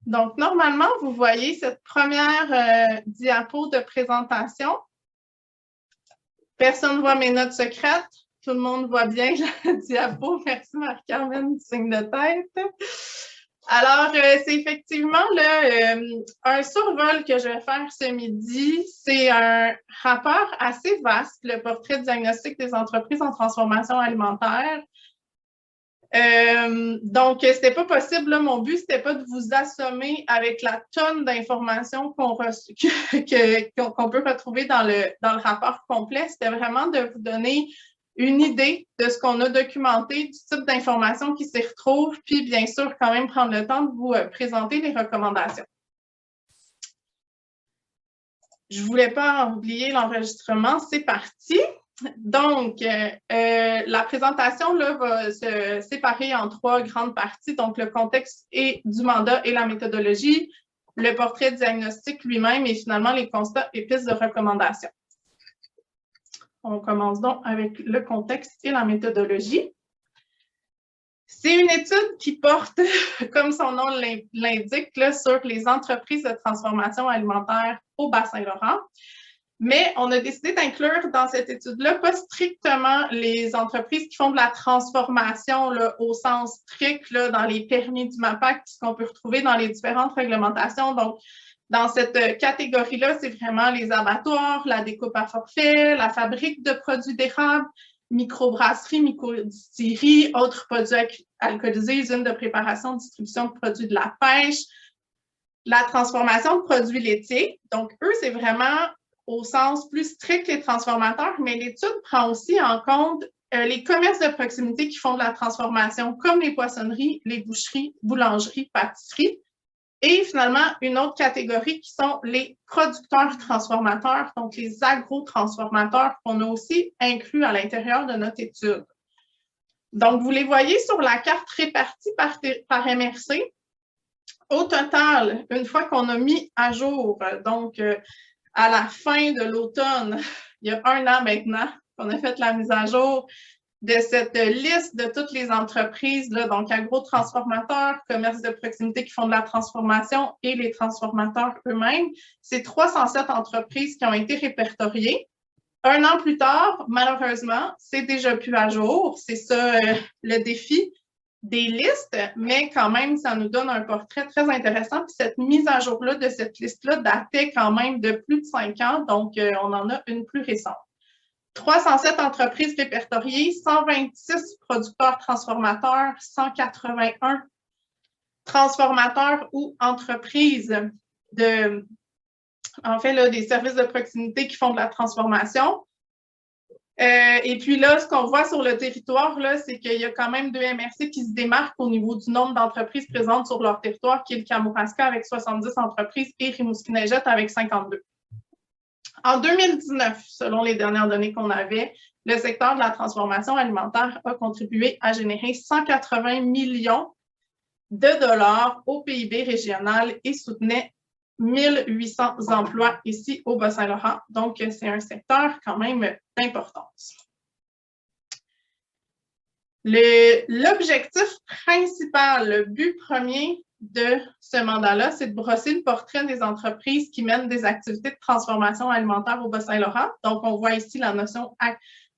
Donc, normalement, vous voyez cette première diapo de présentation. Personne ne voit mes notes secrètes. Tout le monde voit bien la diapo. Merci, Marie-Carmen, signe de tête. Alors, c'est effectivement là, un survol que je vais faire ce midi. C'est un rapport assez vaste, le portrait diagnostic des entreprises en transformation alimentaire. Donc, c'était pas possible. Là, mon but, c'était pas de vous assommer avec la tonne d'informations qu'on peut retrouver dans le rapport complet. C'était vraiment de vous donner une idée de ce qu'on a documenté, du type d'informations qui s'y retrouvent, puis bien sûr, quand même prendre le temps de vous présenter les recommandations. Je ne voulais pas oublier l'enregistrement, c'est parti. Donc, la présentation là, va se séparer en 3 grandes parties. Donc, le contexte du mandat et la méthodologie, le portrait diagnostique lui-même et finalement les constats et pistes de recommandation. On commence donc avec le contexte et la méthodologie. C'est une étude qui porte, comme son nom l'indique, sur les entreprises de transformation alimentaire au Bas-Saint-Laurent. Mais on a décidé d'inclure dans cette étude-là pas strictement les entreprises qui font de la transformation là, au sens strict là, dans les permis du MAPAC, ce qu'on peut retrouver dans les différentes réglementations. Donc, dans cette catégorie-là, c'est vraiment les abattoirs, la découpe à forfait, la fabrique de produits d'érable, microbrasserie, microdistillerie, autres produits alcoolisés, usines de préparation, distribution de produits de la pêche, la transformation de produits laitiers. Donc, eux, c'est vraiment au sens plus strict les transformateurs, mais l'étude prend aussi en compte les commerces de proximité qui font de la transformation, comme les poissonneries, les boucheries, boulangeries, pâtisseries. Et finalement, une autre catégorie qui sont les producteurs transformateurs, donc les agro-transformateurs qu'on a aussi inclus à l'intérieur de notre étude. Donc, vous les voyez sur la carte répartie par MRC. Au total, une fois qu'on a mis à jour, donc à la fin de l'automne, il y a 1 an maintenant qu'on a fait la mise à jour de cette liste de toutes les entreprises, là, donc agro-transformateurs, commerces de proximité qui font de la transformation et les transformateurs eux-mêmes. C'est 307 entreprises qui ont été répertoriées. 1 an plus tard, malheureusement, c'est déjà plus à jour. C'est ça le défi des listes, mais quand même, ça nous donne un portrait très intéressant. Puis cette mise à jour-là de cette liste-là datait quand même de plus de 5 ans, donc on en a une plus récente. 307 entreprises répertoriées, 126 producteurs transformateurs, 181 transformateurs ou entreprises en fait, là, des services de proximité qui font de la transformation. Et puis là, ce qu'on voit sur le territoire, c'est qu'il y a quand même 2 MRC qui se démarquent au niveau du nombre d'entreprises présentes sur leur territoire, qui est le Kamouraska avec 70 entreprises et Rimouski-Neigette avec 52. En 2019, selon les dernières données qu'on avait, le secteur de la transformation alimentaire a contribué à générer 180 millions de dollars au PIB régional et soutenait 1800 emplois ici au Bas-Saint-Laurent. Donc, c'est un secteur quand même d'importance. L'objectif principal, le but premier de ce mandat-là, c'est de brosser le portrait des entreprises qui mènent des activités de transformation alimentaire au Bas-Saint-Laurent. Donc, on voit ici la notion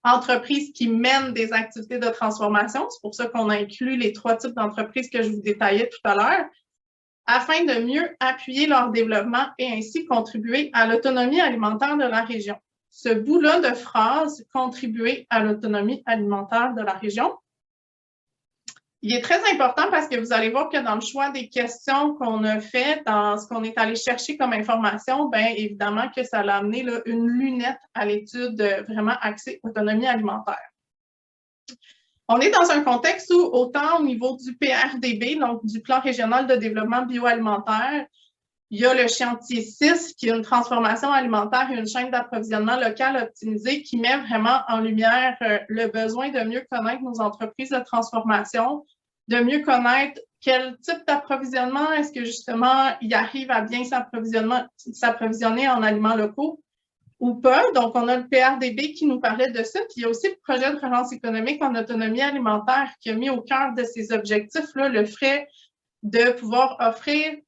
entreprises qui mènent des activités de transformation. C'est pour ça qu'on a inclus les 3 types d'entreprises que je vous détaillais tout à l'heure, afin de mieux appuyer leur développement et ainsi contribuer à l'autonomie alimentaire de la région. Ce bout-là de phrase, contribuer à l'autonomie alimentaire de la région, il est très important parce que vous allez voir que dans le choix des questions qu'on a fait, dans ce qu'on est allé chercher comme information, bien évidemment que ça a amené là, une lunette à l'étude vraiment axée autonomie alimentaire. On est dans un contexte où, autant au niveau du PRDB, donc du Plan régional de développement bioalimentaire, il y a le chantier 6, qui est une transformation alimentaire et une chaîne d'approvisionnement locale optimisée qui met vraiment en lumière le besoin de mieux connaître nos entreprises de transformation, de mieux connaître quel type d'approvisionnement, est-ce que justement, ils arrivent à bien s'approvisionner en aliments locaux ou pas. Donc, on a le PRDB qui nous parlait de ça. Puis, il y a aussi le projet de relance économique en autonomie alimentaire qui a mis au cœur de ses objectifs là, le fait de pouvoir offrir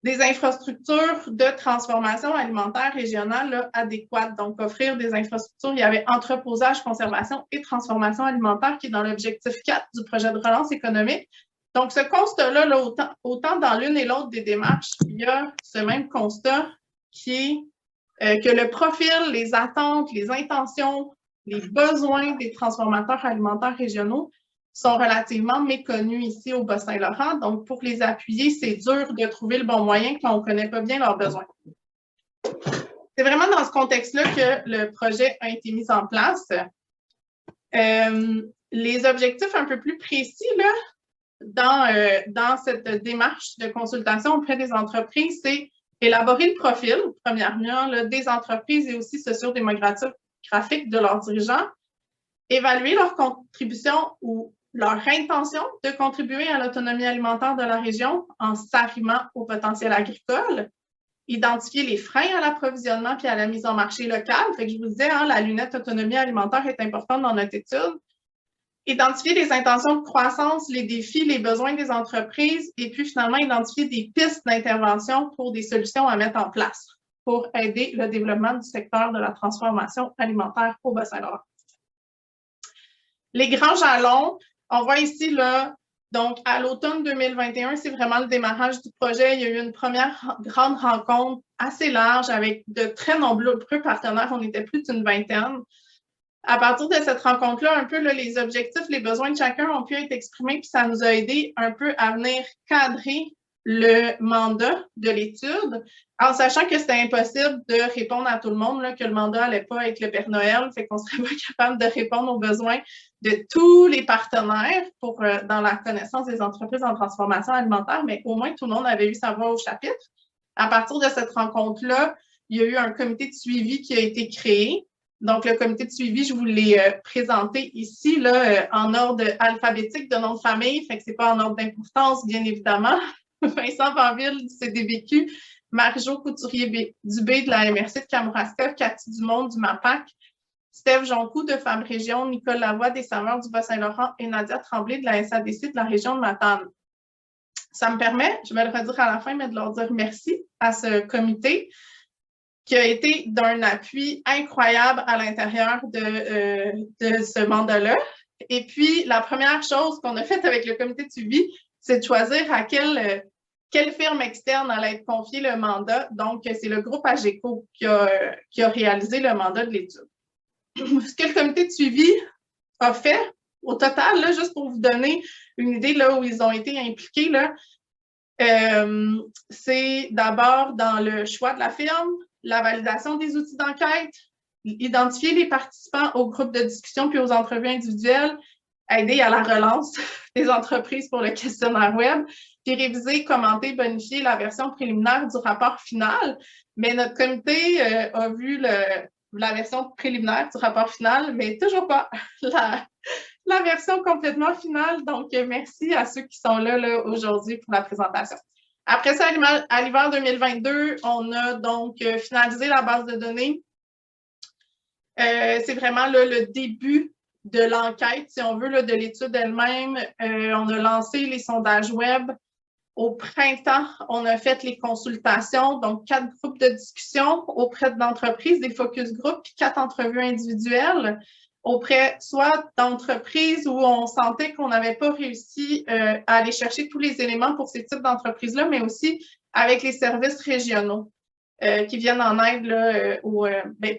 des infrastructures de transformation alimentaire régionale là, adéquates. Donc, offrir des infrastructures, il y avait entreposage, conservation et transformation alimentaire qui est dans l'objectif 4 du projet de relance économique. Donc, ce constat-là, là, autant dans l'une et l'autre des démarches, il y a ce même constat qui est que le profil, les attentes, les intentions, les besoins des transformateurs alimentaires régionaux sont relativement méconnus ici au Bas-Saint-Laurent. Donc, pour les appuyer, c'est dur de trouver le bon moyen quand on ne connaît pas bien leurs besoins. C'est vraiment dans ce contexte-là que le projet a été mis en place. Les objectifs un peu plus précis là, dans cette démarche de consultation auprès des entreprises, c'est élaborer le profil, premièrement, là, des entreprises et aussi socio-démographique de leurs dirigeants, évaluer leur contribution ou leur intention de contribuer à l'autonomie alimentaire de la région en s'arrimant au potentiel agricole, identifier les freins à l'approvisionnement puis à la mise en marché locale. Fait que je vous disais, hein, la lunette autonomie alimentaire est importante dans notre étude. Identifier les intentions de croissance, les défis, les besoins des entreprises et puis finalement identifier des pistes d'intervention pour des solutions à mettre en place pour aider le développement du secteur de la transformation alimentaire au Bas-Saint-Laurent. Les grands jalons, on voit ici, là, donc à l'automne 2021, c'est vraiment le démarrage du projet. Il y a eu une première grande rencontre assez large avec de très nombreux partenaires. On était plus d'une vingtaine. À partir de cette rencontre-là, un peu là, les objectifs, les besoins de chacun ont pu être exprimés, puis ça nous a aidé un peu à venir cadrer le mandat de l'étude, en sachant que c'était impossible de répondre à tout le monde, là, que le mandat n'allait pas être le Père Noël, fait qu'on serait pas capable de répondre aux besoins de tous les partenaires pour, dans la connaissance des entreprises en transformation alimentaire, mais au moins tout le monde avait eu sa voix au chapitre. À partir de cette rencontre-là, il y a eu un comité de suivi qui a été créé. Donc, le comité de suivi, je vous l'ai présenté ici, là, en ordre alphabétique de nom de famille, fait que c'est pas en ordre d'importance, bien évidemment. Vincent Vanville du CDBQ, Marie-Jo Couturier-Dubé de la MRC de Kamouraska, Cathy Dumont du MAPAC, Steph Joncoux de Femmes Région, Nicole Lavoie des Saveurs du Bas-Saint-Laurent et Nadia Tremblay de la SADC de la région de Matane. Ça me permet, je vais le redire à la fin, mais de leur dire merci à ce comité qui a été d'un appui incroyable à l'intérieur de ce mandat-là. Et puis, la première chose qu'on a faite avec le comité de suivi, c'est de choisir à quelle firme externe allait être confié le mandat. Donc, c'est le groupe AGECO qui a réalisé le mandat de l'étude. Ce que le comité de suivi a fait, au total, là, juste pour vous donner une idée là, où ils ont été impliqués, là, c'est d'abord dans le choix de la firme, la validation des outils d'enquête, identifier les participants au groupe de discussion puis aux entrevues individuelles, aider à la relance des entreprises pour le questionnaire web, puis réviser, commenter, bonifier la version préliminaire du rapport final. Mais notre comité a vu la version préliminaire du rapport final, mais toujours pas la version complètement finale. Donc, merci à ceux qui sont là aujourd'hui pour la présentation. Après ça, à l'hiver 2022, on a donc finalisé la base de données. C'est vraiment là, le début de l'enquête, si on veut, là, de l'étude elle-même. On a lancé les sondages web. Au printemps, on a fait les consultations, donc 4 groupes de discussion auprès d'entreprises, des focus groups, puis 4 entrevues individuelles auprès soit d'entreprises où on sentait qu'on n'avait pas réussi à aller chercher tous les éléments pour ces types d'entreprises-là, mais aussi avec les services régionaux qui viennent en aide, là,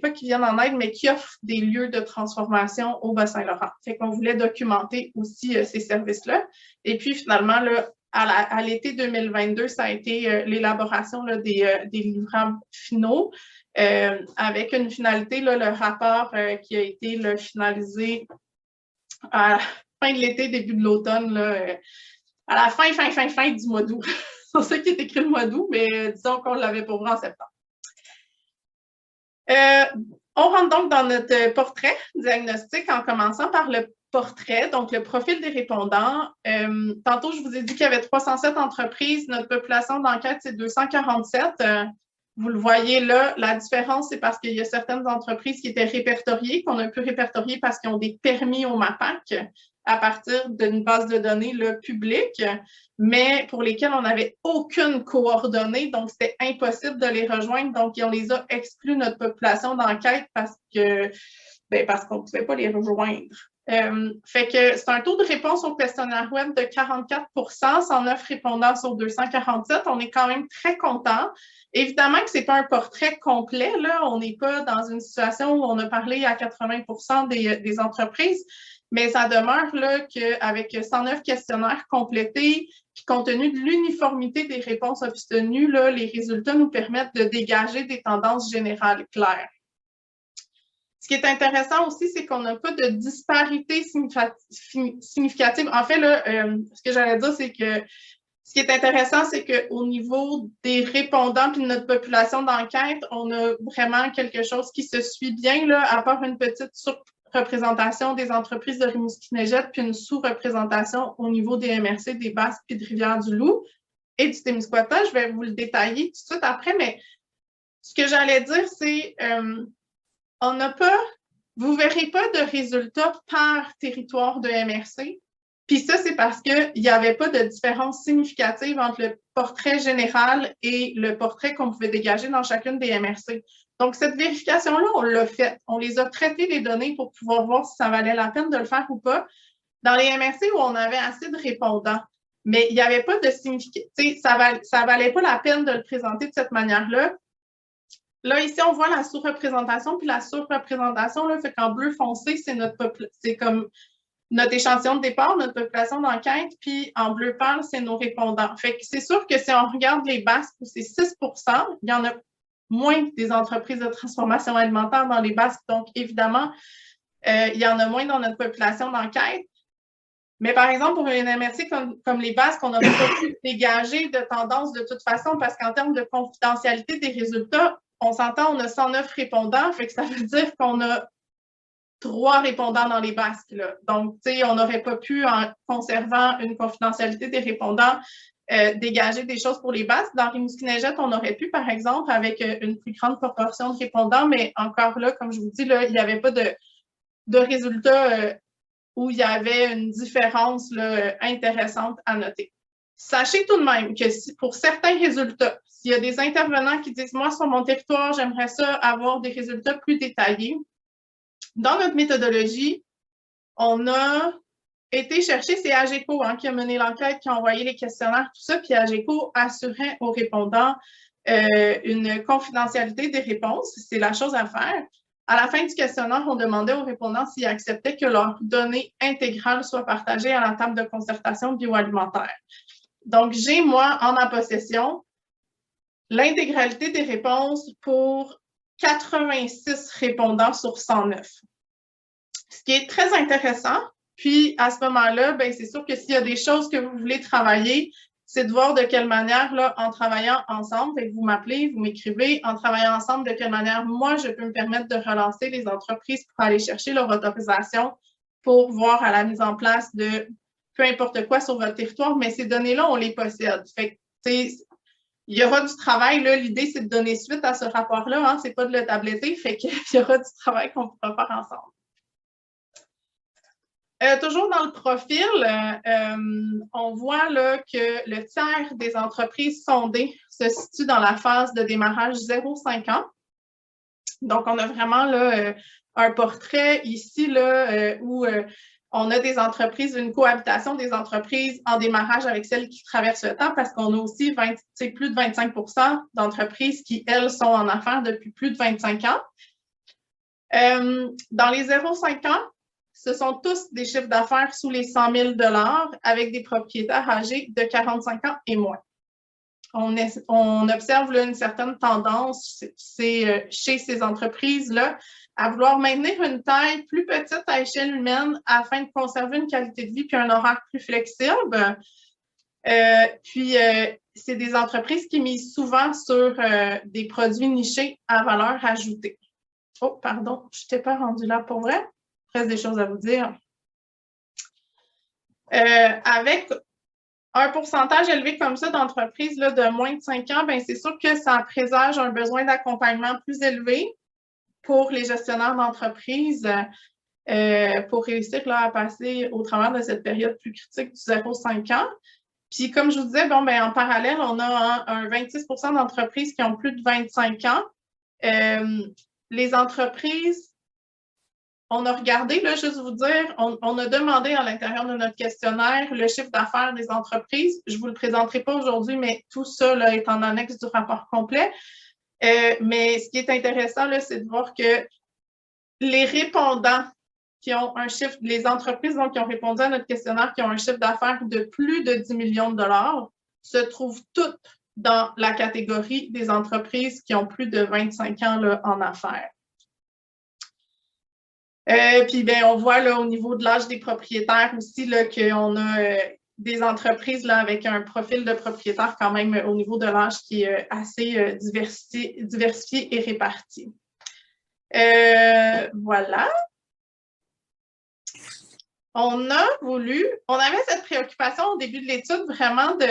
pas qui viennent en aide, mais qui offrent des lieux de transformation au Bas-Saint-Laurent. Fait qu'on voulait documenter aussi ces services-là. Et puis finalement, là, à l'été 2022, ça a été l'élaboration des livrables finaux. Avec une finalité, là, le rapport qui a été là, finalisé à la fin de l'été, début de l'automne, à la fin du mois d'août. C'est pour ça qu'il est écrit le mois d'août, mais disons qu'on l'avait pour vous en septembre. On rentre donc dans notre portrait diagnostic en commençant par le portrait, donc le profil des répondants. Tantôt, je vous ai dit qu'il y avait 307 entreprises. Notre population d'enquête, c'est 247. Vous le voyez là, la différence, c'est parce qu'il y a certaines entreprises qui étaient répertoriées, qu'on a pu répertorier parce qu'ils ont des permis au MAPAC. à partir d'une base de données là, publique, mais pour lesquelles on n'avait aucune coordonnée, donc c'était impossible de les rejoindre. Donc, on les a exclus notre population d'enquête parce qu'on ne pouvait pas les rejoindre. Fait que c'est un taux de réponse au questionnaire web de 44 109 répondants sur 247. On est quand même très content. Évidemment que ce n'est pas un portrait complet, là. On n'est pas dans une situation où on a parlé à 80 des entreprises, mais ça demeure là qu'avec 109 questionnaires complétés, puis compte tenu de l'uniformité des réponses obtenues, là, les résultats nous permettent de dégager des tendances générales claires. Ce qui est intéressant aussi, c'est qu'on n'a pas de disparité significative. En fait, là, ce que j'allais dire, c'est que ce qui est intéressant, c'est qu'au niveau des répondants et de notre population d'enquête, on a vraiment quelque chose qui se suit bien, là, à part une petite surreprésentation des entreprises de Rimouski-Neigette puis une sous-représentation au niveau des MRC, des Basses puis de Rivière-du-Loup et du Témiscouata. Je vais vous le détailler tout de suite après, mais ce que j'allais dire, c'est on n'a pas, vous ne verrez pas de résultats par territoire de MRC. Puis ça, c'est parce qu'il n'y avait pas de différence significative entre le portrait général et le portrait qu'on pouvait dégager dans chacune des MRC. Donc, cette vérification-là, on l'a faite. On les a traitées, les données, pour pouvoir voir si ça valait la peine de le faire ou pas. Dans les MRC où on avait assez de répondants, mais il n'y avait pas de significatif, ça valait pas la peine de le présenter de cette manière-là. Là, ici, on voit la sous-représentation, puis la surreprésentation, là, fait qu'en bleu foncé, c'est comme notre échantillon de départ, notre population d'enquête, puis en bleu pâle, c'est nos répondants. Fait que c'est sûr que si on regarde les Basques, où c'est 6 il y en a moins des entreprises de transformation alimentaire dans les Basques, donc évidemment, il y en a moins dans notre population d'enquête. Mais par exemple, pour une MRC comme les Basques, on n'aurait pas pu dégager de tendance de toute façon, parce qu'en termes de confidentialité des résultats, on s'entend, on a 109 répondants, fait que ça veut dire qu'on a 3 répondants dans les Basques. Là. Donc, tu sais, on n'aurait pas pu, en conservant une confidentialité des répondants, dégager des choses pour les Basques. Dans Rimouski-Neigette, on aurait pu, par exemple, avec une plus grande proportion de répondants, mais encore là, comme je vous dis, là, il n'y avait pas de résultats où il y avait une différence là, intéressante à noter. Sachez tout de même que pour certains résultats, s'il y a des intervenants qui disent « Moi, sur mon territoire, j'aimerais ça avoir des résultats plus détaillés », dans notre méthodologie, on a été chercher, c'est AGECO qui a mené l'enquête, qui a envoyé les questionnaires, tout ça, puis AGECO assurait aux répondants une confidentialité des réponses. C'est la chose à faire. À la fin du questionnaire, on demandait aux répondants s'ils acceptaient que leurs données intégrales soient partagées à la table de concertation bioalimentaire. Donc, j'ai, moi, en ma possession, l'intégralité des réponses pour 86 répondants sur 109. Ce qui est très intéressant. Puis, à ce moment-là, ben, c'est sûr que s'il y a des choses que vous voulez travailler, c'est de voir de quelle manière, là, en travaillant ensemble, et vous m'appelez, vous m'écrivez, en travaillant ensemble, de quelle manière, moi, je peux me permettre de relancer les entreprises pour aller chercher leur autorisation pour voir à la mise en place de peu importe quoi sur votre territoire, mais ces données-là, on les possède. Fait que, il y aura du travail. L'idée, c'est de donner suite à ce rapport-là. Hein, c'est pas de le tabletter. Fait qu'il y aura du travail qu'on pourra faire ensemble. Toujours dans le profil, on voit là, que le tiers des entreprises sondées se situe dans la phase de démarrage 0-5 ans. Donc, on a vraiment là, un portrait ici là, où on a des entreprises, une cohabitation des entreprises en démarrage avec celles qui traversent le temps parce qu'on a aussi plus de 25 d'entreprises qui, elles, sont en affaires depuis plus de 25 ans. Dans les 0-5 ans, ce sont tous des chiffres d'affaires sous les 100 000 $ avec des propriétaires âgés de 45 ans et moins. On observe là, une certaine tendance chez ces entreprises-là à vouloir maintenir une taille plus petite à échelle humaine afin de conserver une qualité de vie puis un horaire plus flexible. C'est des entreprises qui misent souvent sur des produits nichés à valeur ajoutée. Oh, pardon, je n'étais pas rendue là pour vrai. Il reste des choses à vous dire. Avec un pourcentage élevé comme ça d'entreprises de moins de 5 ans, ben, c'est sûr que ça présage un besoin d'accompagnement plus élevé pour les gestionnaires d'entreprise. pour réussir là, à passer au travers de cette période plus critique du 0,5 ans. Puis, comme je vous disais, bon, ben, en parallèle, on a un 26 d'entreprises qui ont plus de 25 ans. Les entreprises, on a regardé, là, juste vous dire, on a demandé à l'intérieur de notre questionnaire le chiffre d'affaires des entreprises. Je ne vous le présenterai pas aujourd'hui, mais tout ça là, est en annexe du rapport complet. Mais ce qui est intéressant, c'est de voir que les répondants qui ont un chiffre, les entreprises donc, qui ont répondu à notre questionnaire, qui ont un chiffre d'affaires de plus de 10 millions de dollars, se trouvent toutes dans la catégorie des entreprises qui ont plus de 25 ans là, en affaires. Puis, ben, on voit là, au niveau de l'âge des propriétaires aussi qu'on a des entreprises là, avec un profil de propriétaire quand même au niveau de l'âge qui est assez diversifié et réparti. Voilà. On avait cette préoccupation au début de l'étude vraiment de,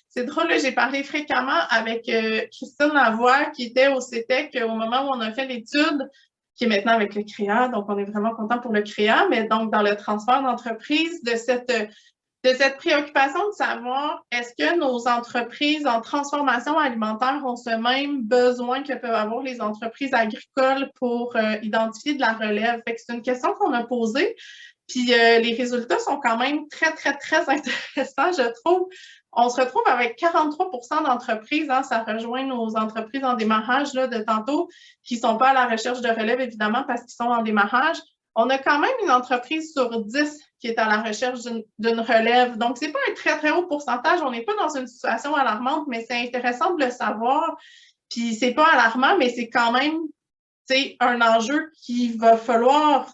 c'est drôle, j'ai parlé fréquemment avec Christine Lavoie qui était au CETEC au moment où on a fait l'étude, qui est maintenant avec le CREA, donc on est vraiment content pour le CREA, mais donc dans le transfert d'entreprise, de cette préoccupation de savoir est-ce que nos entreprises en transformation alimentaire ont ce même besoin que peuvent avoir les entreprises agricoles pour identifier de la relève. Fait que c'est une question qu'on a posée. Puis les résultats sont quand même très, très, très intéressants, je trouve. On se retrouve avec 43 d'entreprises, hein, ça rejoint nos entreprises en démarrage là, de tantôt, qui ne sont pas à la recherche de relève, évidemment, parce qu'ils sont en démarrage. On a quand même une entreprise sur 10 qui est à la recherche d'une relève. Donc, ce n'est pas un très, très haut pourcentage. On n'est pas dans une situation alarmante, mais c'est intéressant de le savoir. Puis, ce n'est pas alarmant, mais c'est quand même un enjeu qu'il va falloir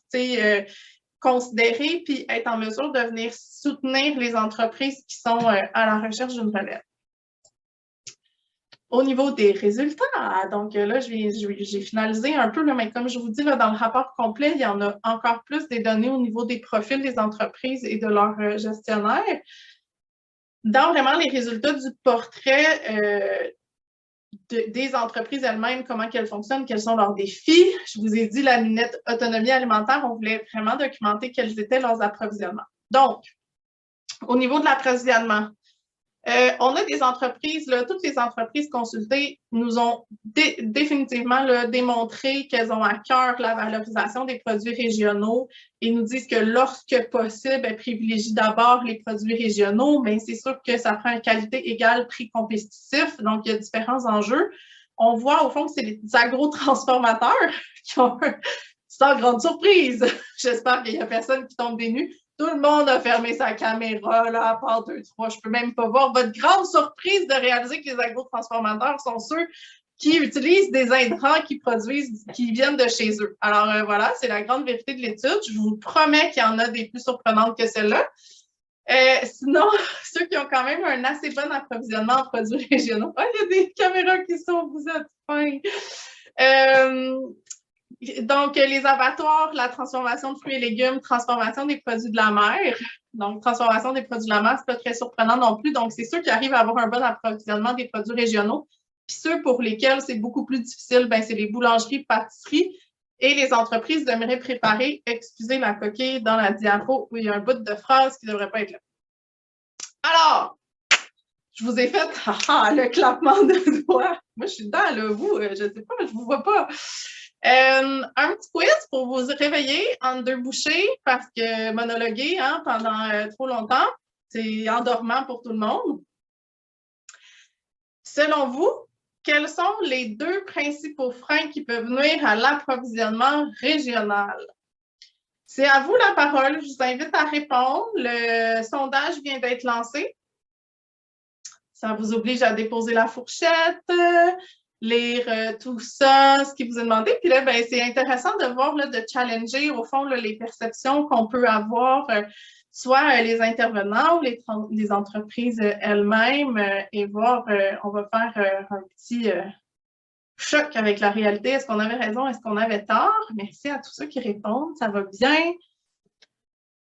considérer puis être en mesure de venir soutenir les entreprises qui sont à la recherche d'une relève. Au niveau des résultats, donc là, j'ai finalisé un peu, là, mais comme je vous dis, là, dans le rapport complet, il y en a encore plus des données au niveau des profils des entreprises et de leurs gestionnaires. Dans vraiment les résultats du portrait des entreprises elles-mêmes, comment elles fonctionnent, quels sont leurs défis. Je vous ai dit la lunette autonomie alimentaire, on voulait vraiment documenter quels étaient leurs approvisionnements. Donc, au niveau de l'approvisionnement, on a des entreprises, là, toutes les entreprises consultées nous ont définitivement là, démontré qu'elles ont à cœur la valorisation des produits régionaux et nous disent que lorsque possible, elles privilégient d'abord les produits régionaux, mais c'est sûr que ça prend une qualité égale, prix compétitif, donc il y a différents enjeux. On voit au fond que c'est les agrotransformateurs qui ont sans grande surprise. J'espère qu'il n'y a personne qui tombe des nues. Tout le monde a fermé sa caméra, là, à part 2, 3. Je ne peux même pas voir. Votre grande surprise de réaliser que les agrotransformateurs sont ceux qui utilisent des intrants qui viennent de chez eux. Alors, voilà, c'est la grande vérité de l'étude. Je vous promets qu'il y en a des plus surprenantes que celle-là. Sinon, ceux qui ont quand même un assez bon approvisionnement en produits régionaux. Ah, il y a des caméras qui sont, vous êtes fins. Donc, les abattoirs, la transformation de fruits et légumes, transformation des produits de la mer. Donc, transformation des produits de la mer, ce n'est pas très surprenant non plus. Donc, c'est ceux qui arrivent à avoir un bon approvisionnement des produits régionaux. Puis ceux pour lesquels c'est beaucoup plus difficile, ben, c'est les boulangeries, pâtisseries et les entreprises devraient préparer, excusez la coquille dans la diapo où il y a un bout de phrase qui ne devrait pas être là. Alors, je vous ai fait le clappement de doigts. Moi, je suis dedans, là, vous, je ne sais pas, je ne vous vois pas. Un petit quiz pour vous réveiller en 2 bouchées parce que monologuer hein, pendant trop longtemps, c'est endormant pour tout le monde. Selon vous, quels sont les 2 principaux freins qui peuvent nuire à l'approvisionnement régional? C'est à vous la parole. Je vous invite à répondre. Le sondage vient d'être lancé. Ça vous oblige à déposer la fourchette, lire tout ça, ce qui vous est demandé. Puis là, ben, c'est intéressant de voir, là, de challenger, au fond, là, les perceptions qu'on peut avoir, soit les intervenants ou les entreprises elles-mêmes, et voir, on va faire un petit choc avec la réalité. Est-ce qu'on avait raison? Est-ce qu'on avait tort? Merci à tous ceux qui répondent. Ça va bien.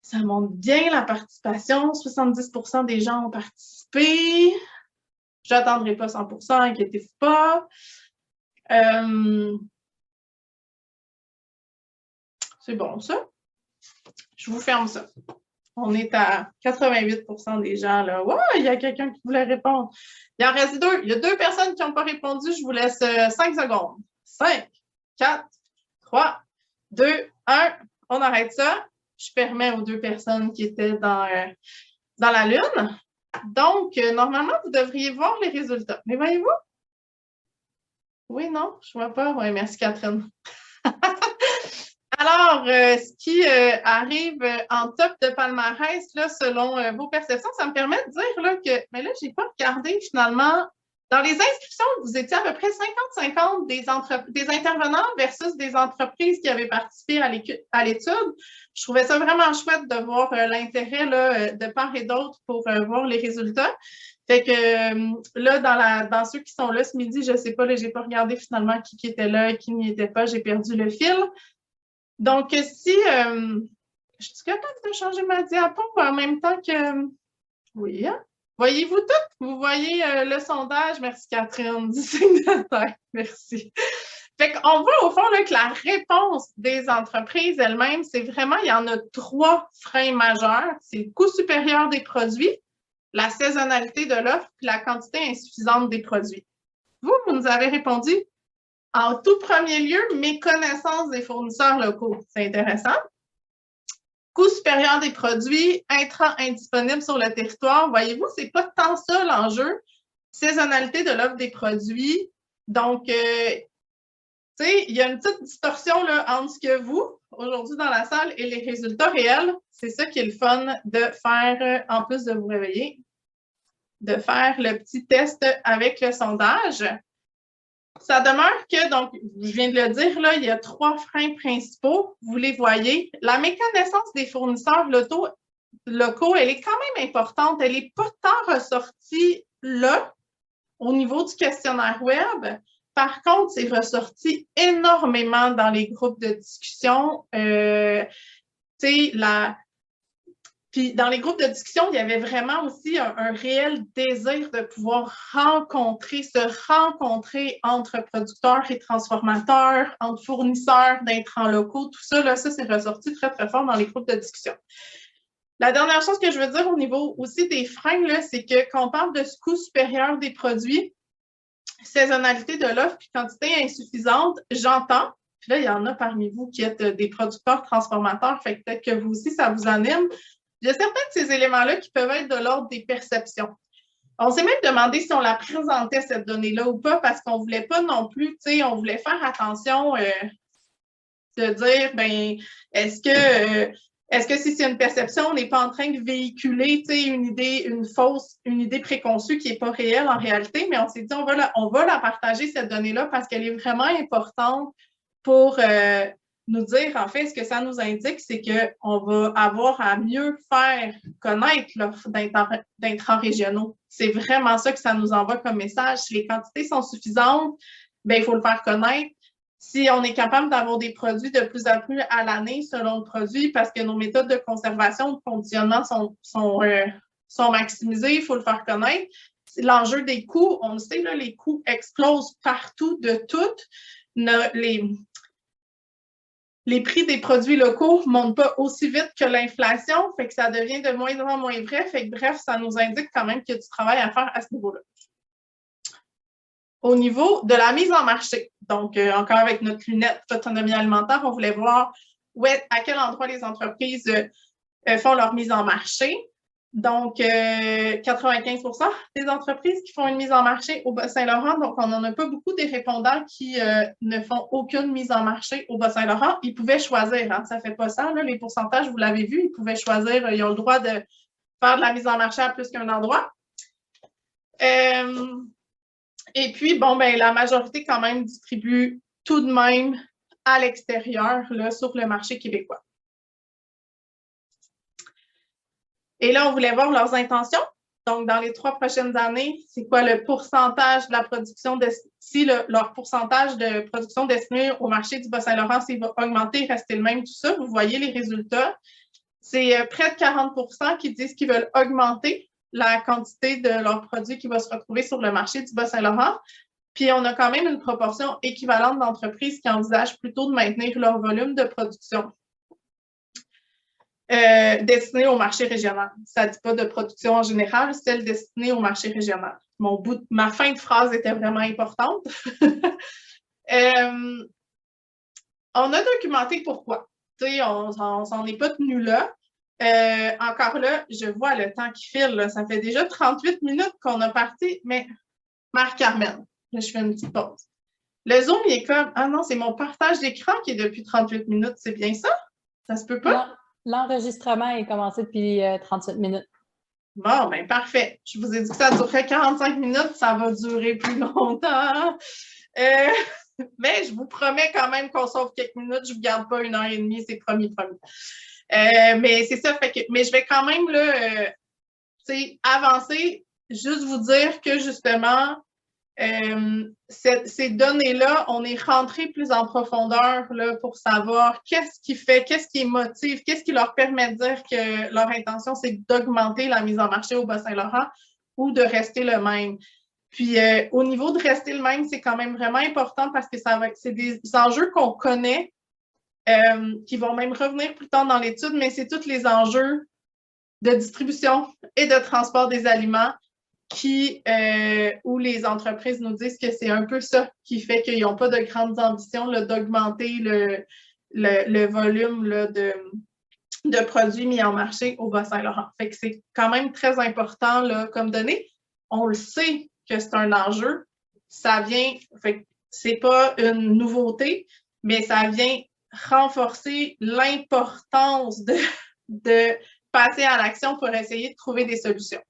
Ça monte bien la participation. 70% des gens ont participé. Je n'attendrai pas 100%, inquiétez-vous pas. C'est bon, ça. je vous ferme ça. On est à 88% des gens, là. Ouais, il y a quelqu'un qui voulait répondre. Il en reste 2. Il y a 2 personnes qui n'ont pas répondu. Je vous laisse 5 secondes. 5, 4, 3, 2, 1. On arrête ça. Je permets aux 2 personnes qui étaient dans la Lune. Donc, normalement, vous devriez voir les résultats. Mais voyez-vous? Oui, non, je ne vois pas. Oui, merci Catherine. Alors, ce qui arrive en top de palmarès, là, selon vos perceptions, ça me permet de dire là, que, mais là, je n'ai pas regardé finalement. Dans les inscriptions, vous étiez à peu près 50-50 des intervenants versus des entreprises qui avaient participé à l'étude. Je trouvais ça vraiment chouette de voir l'intérêt de part et d'autre pour voir les résultats. Fait que là, dans ceux qui sont là ce midi, je ne sais pas, je n'ai pas regardé finalement qui était là et qui n'y était pas, j'ai perdu le fil. Donc, si je suis capable de changer ma diapo en même temps que. Oui, hein? Voyez-vous tout? Vous voyez le sondage? Merci Catherine, du signe de tête. Merci. Fait qu'on voit au fond là, que la réponse des entreprises elles-mêmes, c'est vraiment, il y en a 3 freins majeurs. C'est le coût supérieur des produits, la saisonnalité de l'offre, puis la quantité insuffisante des produits. Vous nous avez répondu en tout premier lieu, méconnaissance des fournisseurs locaux. C'est intéressant. Coût supérieur des produits, intrants indisponibles sur le territoire. Voyez-vous, ce n'est pas tant ça l'enjeu. Saisonnalité de l'offre des produits. Donc, tu sais, il y a une petite distorsion là, entre ce que vous, aujourd'hui dans la salle, et les résultats réels. C'est ça qui est le fun de faire, en plus de vous réveiller, de faire le petit test avec le sondage. Ça demeure que, donc, je viens de le dire, là, il y a 3 freins principaux. Vous les voyez. La méconnaissance des fournisseurs locaux, elle est quand même importante. Elle n'est pas tant ressortie là, au niveau du questionnaire web. Par contre, c'est ressorti énormément dans les groupes de discussion. Puis dans les groupes de discussion, il y avait vraiment aussi un réel désir de pouvoir se rencontrer entre producteurs et transformateurs, entre fournisseurs d'intrants locaux, tout ça, là, ça c'est ressorti très, très fort dans les groupes de discussion. La dernière chose que je veux dire au niveau aussi des freins, c'est que quand on parle de coût supérieur des produits, saisonnalité de l'offre et quantité insuffisante, j'entends, puis là, il y en a parmi vous qui êtes des producteurs transformateurs, fait que peut-être que vous aussi, ça vous anime. Il y a certains de ces éléments-là qui peuvent être de l'ordre des perceptions. On s'est même demandé si on la présentait, cette donnée-là, ou pas, parce qu'on ne voulait pas non plus, tu sais, on voulait faire attention de dire, ben, est-ce que si c'est une perception, on n'est pas en train de véhiculer, tu sais, une idée préconçue qui n'est pas réelle en réalité, mais on s'est dit, on va la partager, cette donnée-là, parce qu'elle est vraiment importante pour nous dire, en fait, ce que ça nous indique, c'est qu'on va avoir à mieux faire connaître l'offre d'intrants régionaux. C'est vraiment ça que ça nous envoie comme message. Si les quantités sont suffisantes, bien, il faut le faire connaître. Si on est capable d'avoir des produits de plus en plus à l'année selon le produit, parce que nos méthodes de conservation, de conditionnement sont maximisées, il faut le faire connaître. L'enjeu des coûts, on le sait, là, les coûts explosent partout de toutes. Les prix des produits locaux ne montent pas aussi vite que l'inflation, fait que ça devient de moins en moins vrai. Fait que bref, ça nous indique quand même qu'il y a du travail à faire à ce niveau-là. Au niveau de la mise en marché, donc encore avec notre lunette d'autonomie alimentaire, on voulait voir à quel endroit les entreprises font leur mise en marché. Donc, 95% des entreprises qui font une mise en marché au Bas-Saint-Laurent, donc on n'en a pas beaucoup des répondants qui ne font aucune mise en marché au Bas-Saint-Laurent. Ils pouvaient choisir, hein, ça ne fait pas ça, là, les pourcentages, vous l'avez vu, ils pouvaient choisir, ils ont le droit de faire de la mise en marché à plus qu'un endroit. Et puis, bon, ben, la majorité quand même distribue tout de même à l'extérieur, là, sur le marché québécois. Et là, on voulait voir leurs intentions. Donc, dans les 3 prochaines années, c'est quoi le pourcentage de la production, leur pourcentage de production destinée au marché du Bas-Saint-Laurent, s'il va augmenter, rester le même, tout ça. Vous voyez les résultats. C'est près de 40% qui disent qu'ils veulent augmenter la quantité de leurs produits qui va se retrouver sur le marché du Bas-Saint-Laurent. Puis, on a quand même une proportion équivalente d'entreprises qui envisagent plutôt de maintenir leur volume de production. destinée au marché régional. Ça ne dit pas de production en général, celle destinée au marché régional. Ma fin de phrase était vraiment importante. On a documenté pourquoi. On s'en est pas tenu là. Encore là, je vois le temps qui file. Là. Ça fait déjà 38 minutes qu'on a parti, mais Marc-Carmen, là, je fais une petite pause. Le Zoom, il est comme, ah non, c'est mon partage d'écran qui est depuis 38 minutes. C'est bien ça? Ça se peut pas? L'enregistrement est commencé depuis 38 minutes. Bon, ben parfait. Je vous ai dit que ça durerait 45 minutes. Ça va durer plus longtemps. Mais je vous promets quand même qu'on sauve quelques minutes. Je ne vous garde pas 1h30, c'est promis. Mais c'est ça, mais je vais quand même là, avancer, juste vous dire que justement, ces données-là, on est rentré plus en profondeur là, pour savoir qu'est-ce qui motive, qu'est-ce qui leur permet de dire que leur intention, c'est d'augmenter la mise en marché au Bas-Saint-Laurent ou de rester le même. Puis, au niveau de rester le même, c'est quand même vraiment important parce que c'est des enjeux qu'on connaît, qui vont même revenir plus tard dans l'étude, mais c'est tous les enjeux de distribution et de transport des aliments où les entreprises nous disent que c'est un peu ça qui fait qu'ils n'ont pas de grandes ambitions d'augmenter le volume là, de produits mis en marché au Bas-Saint-Laurent. Fait que c'est quand même très important là, comme donnée. On le sait que c'est un enjeu. Ça vient, fait que c'est pas une nouveauté, mais ça vient renforcer l'importance de passer à l'action pour essayer de trouver des solutions.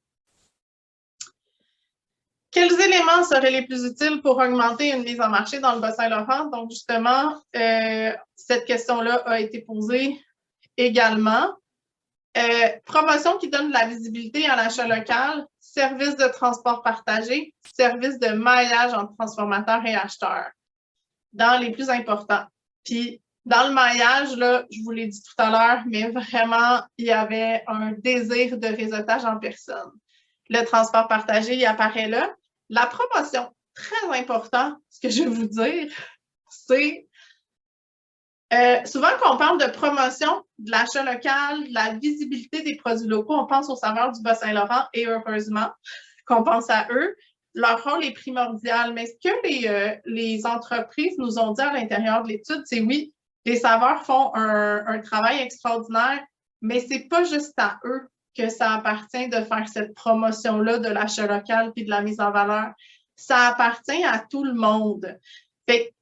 Quels éléments seraient les plus utiles pour augmenter une mise en marché dans le Bas-Saint-Laurent? Donc, justement, cette question-là a été posée également. Promotion qui donne de la visibilité à l'achat local, service de transport partagé, service de maillage entre transformateurs et acheteurs, dans les plus importants. Puis, dans le maillage, là, je vous l'ai dit tout à l'heure, mais vraiment, il y avait un désir de réseautage en personne. Le transport partagé, il apparaît là. La promotion, très important, ce que je vais vous dire, c'est souvent quand on parle de promotion, de l'achat local, de la visibilité des produits locaux, on pense aux saveurs du Bas-Saint-Laurent et heureusement qu'on pense à eux. Leur rôle est primordial, mais ce que les entreprises nous ont dit à l'intérieur de l'étude, c'est oui, les saveurs font un travail extraordinaire, mais ce n'est pas juste à eux que ça appartient de faire cette promotion-là de l'achat local puis de la mise en valeur. Ça appartient à tout le monde. Fait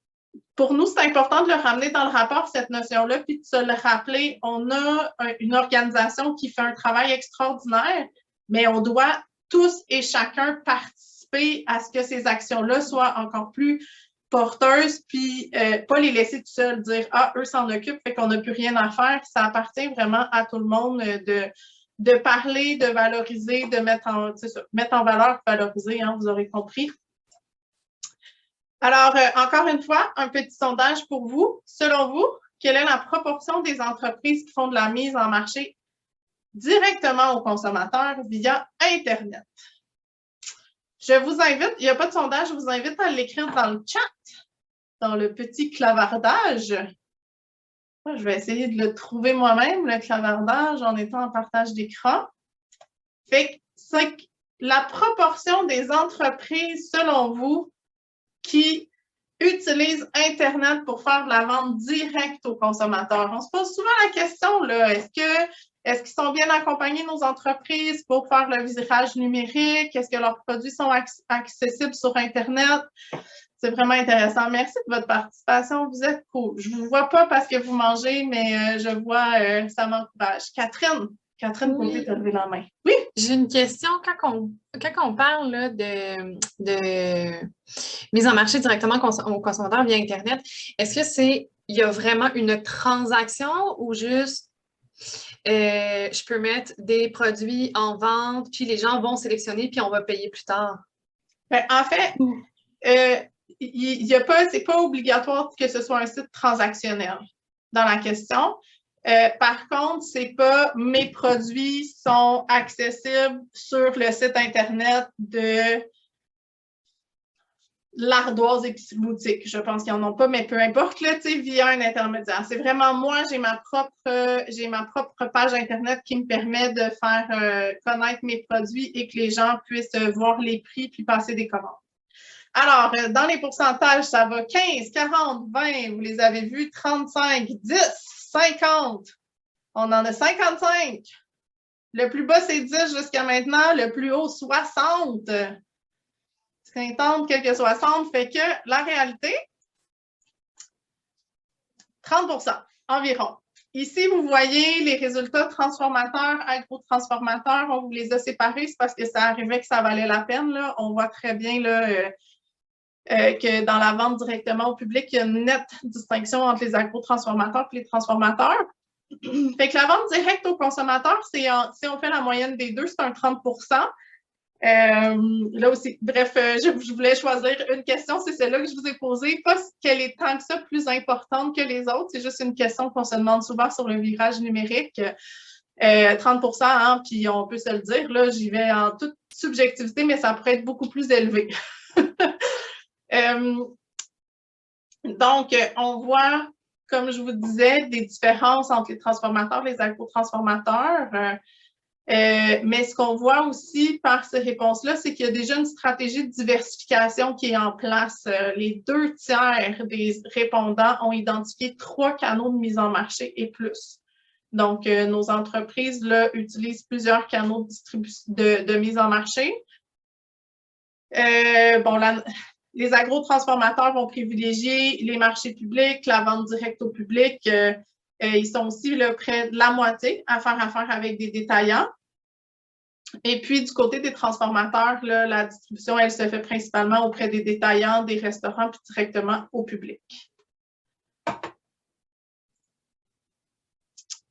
pour nous, c'est important de le ramener dans le rapport, cette notion-là, puis de se le rappeler. On a une organisation qui fait un travail extraordinaire, mais on doit tous et chacun participer à ce que ces actions-là soient encore plus porteuses, puis pas les laisser tout seuls, dire « Ah, eux s'en occupent, fait qu'on n'a plus rien à faire ». Ça appartient vraiment à tout le monde de parler, de valoriser, de mettre en valeur, valoriser, hein, vous aurez compris. Alors, encore une fois, un petit sondage pour vous. Selon vous, quelle est la proportion des entreprises qui font de la mise en marché directement aux consommateurs via Internet? Je vous invite, il n'y a pas de sondage, je vous invite à l'écrire dans le chat, dans le petit clavardage. Je vais essayer de le trouver moi-même, le clavardage, en étant en partage d'écran. Fait que c'est la proportion des entreprises, selon vous, qui utilisent Internet pour faire de la vente directe aux consommateurs. On se pose souvent la question, là, est-ce qu'ils sont bien accompagnés, nos entreprises, pour faire le virage numérique? Est-ce que leurs produits sont accessibles sur Internet? C'est vraiment intéressant. Merci de votre participation. Vous êtes cool. Je ne vous vois pas parce que vous mangez, mais je vois, ça m'encourage. Catherine, Oui. tu as levé la main. Oui? J'ai une question. Quand on parle là, de mise en marché directement aux consommateurs via Internet, est-ce que il y a vraiment une transaction ou juste je peux mettre des produits en vente, puis les gens vont sélectionner, puis on va payer plus tard? Ben, en fait, c'est pas obligatoire que ce soit un site transactionnel dans la question. Par contre, c'est pas mes produits sont accessibles sur le site Internet de l'ardoise épicerie boutique. Je pense qu'ils n'en ont pas, mais peu importe, là, via un intermédiaire. C'est vraiment moi, j'ai ma propre page Internet qui me permet de faire connaître mes produits et que les gens puissent voir les prix puis passer des commandes. Alors, dans les pourcentages, ça va 15, 40, 20, vous les avez vus, 35, 10, 50. On en a 55. Le plus bas, c'est 10 jusqu'à maintenant. Le plus haut, 60. 50, quelques 60, fait que la réalité, 30 environ. Ici, vous voyez les résultats transformateurs, agro-transformateurs, on vous les a séparés, c'est parce que ça arrivait que ça valait la peine. Là. On voit très bien là, que dans la vente directement au public, il y a une nette distinction entre les agro-transformateurs et les transformateurs. Fait que la vente directe au consommateur, si on fait la moyenne des deux, c'est un 30 là aussi, bref, je voulais choisir une question, c'est celle-là que je vous ai posée. Pas qu'elle est tant que ça plus importante que les autres, c'est juste une question qu'on se demande souvent sur le virage numérique. 30 hein, puis on peut se le dire, là, j'y vais en toute subjectivité, mais ça pourrait être beaucoup plus élevé. Donc, on voit, comme je vous disais, des différences entre les transformateurs et les agro-transformateurs. Mais ce qu'on voit aussi par ces réponses-là, c'est qu'il y a déjà une stratégie de diversification qui est en place. Les 2/3 des répondants ont identifié 3 canaux de mise en marché et plus. Donc, nos entreprises là, utilisent plusieurs canaux de mise en marché. Les agro-transformateurs vont privilégier les marchés publics, la vente directe au public. Ils sont aussi là, près de la moitié à faire affaire avec des détaillants. Et puis, du côté des transformateurs, là, la distribution, elle se fait principalement auprès des détaillants, des restaurants, puis directement au public.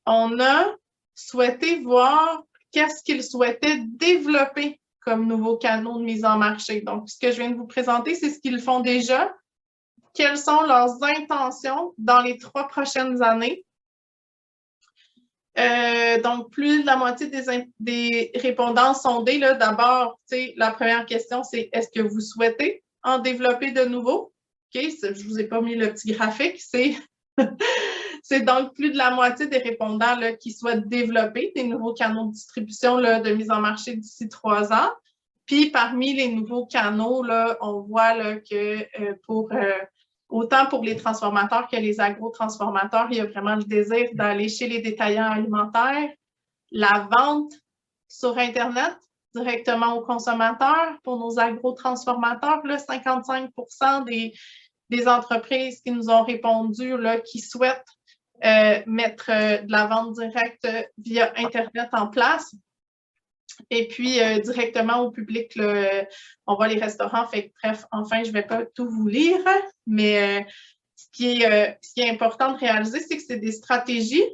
On a souhaité voir qu'est-ce qu'ils souhaitaient développer comme nouveaux canaux de mise en marché. Donc, ce que je viens de vous présenter, c'est ce qu'ils font déjà. Quelles sont leurs intentions dans les 3 prochaines années? Donc, plus de la moitié des répondants sondés, d'abord, la première question, c'est est-ce que vous souhaitez en développer de nouveaux? OK, je ne vous ai pas mis le petit graphique, c'est donc plus de la moitié des répondants là, qui souhaitent développer des nouveaux canaux de distribution là, de mise en marché d'ici 3 ans. Puis, parmi les nouveaux canaux, là, on voit là, que autant pour les transformateurs que les agro-transformateurs, il y a vraiment le désir d'aller chez les détaillants alimentaires, la vente sur Internet directement aux consommateurs. Pour nos agro-transformateurs, 55 des entreprises qui nous ont répondu là, qui souhaitent mettre de la vente directe via Internet en place. Et puis, directement au public, là, on voit les restaurants. Fait que, bref, enfin, je ne vais pas tout vous lire, mais ce qui est important de réaliser, c'est que c'est des stratégies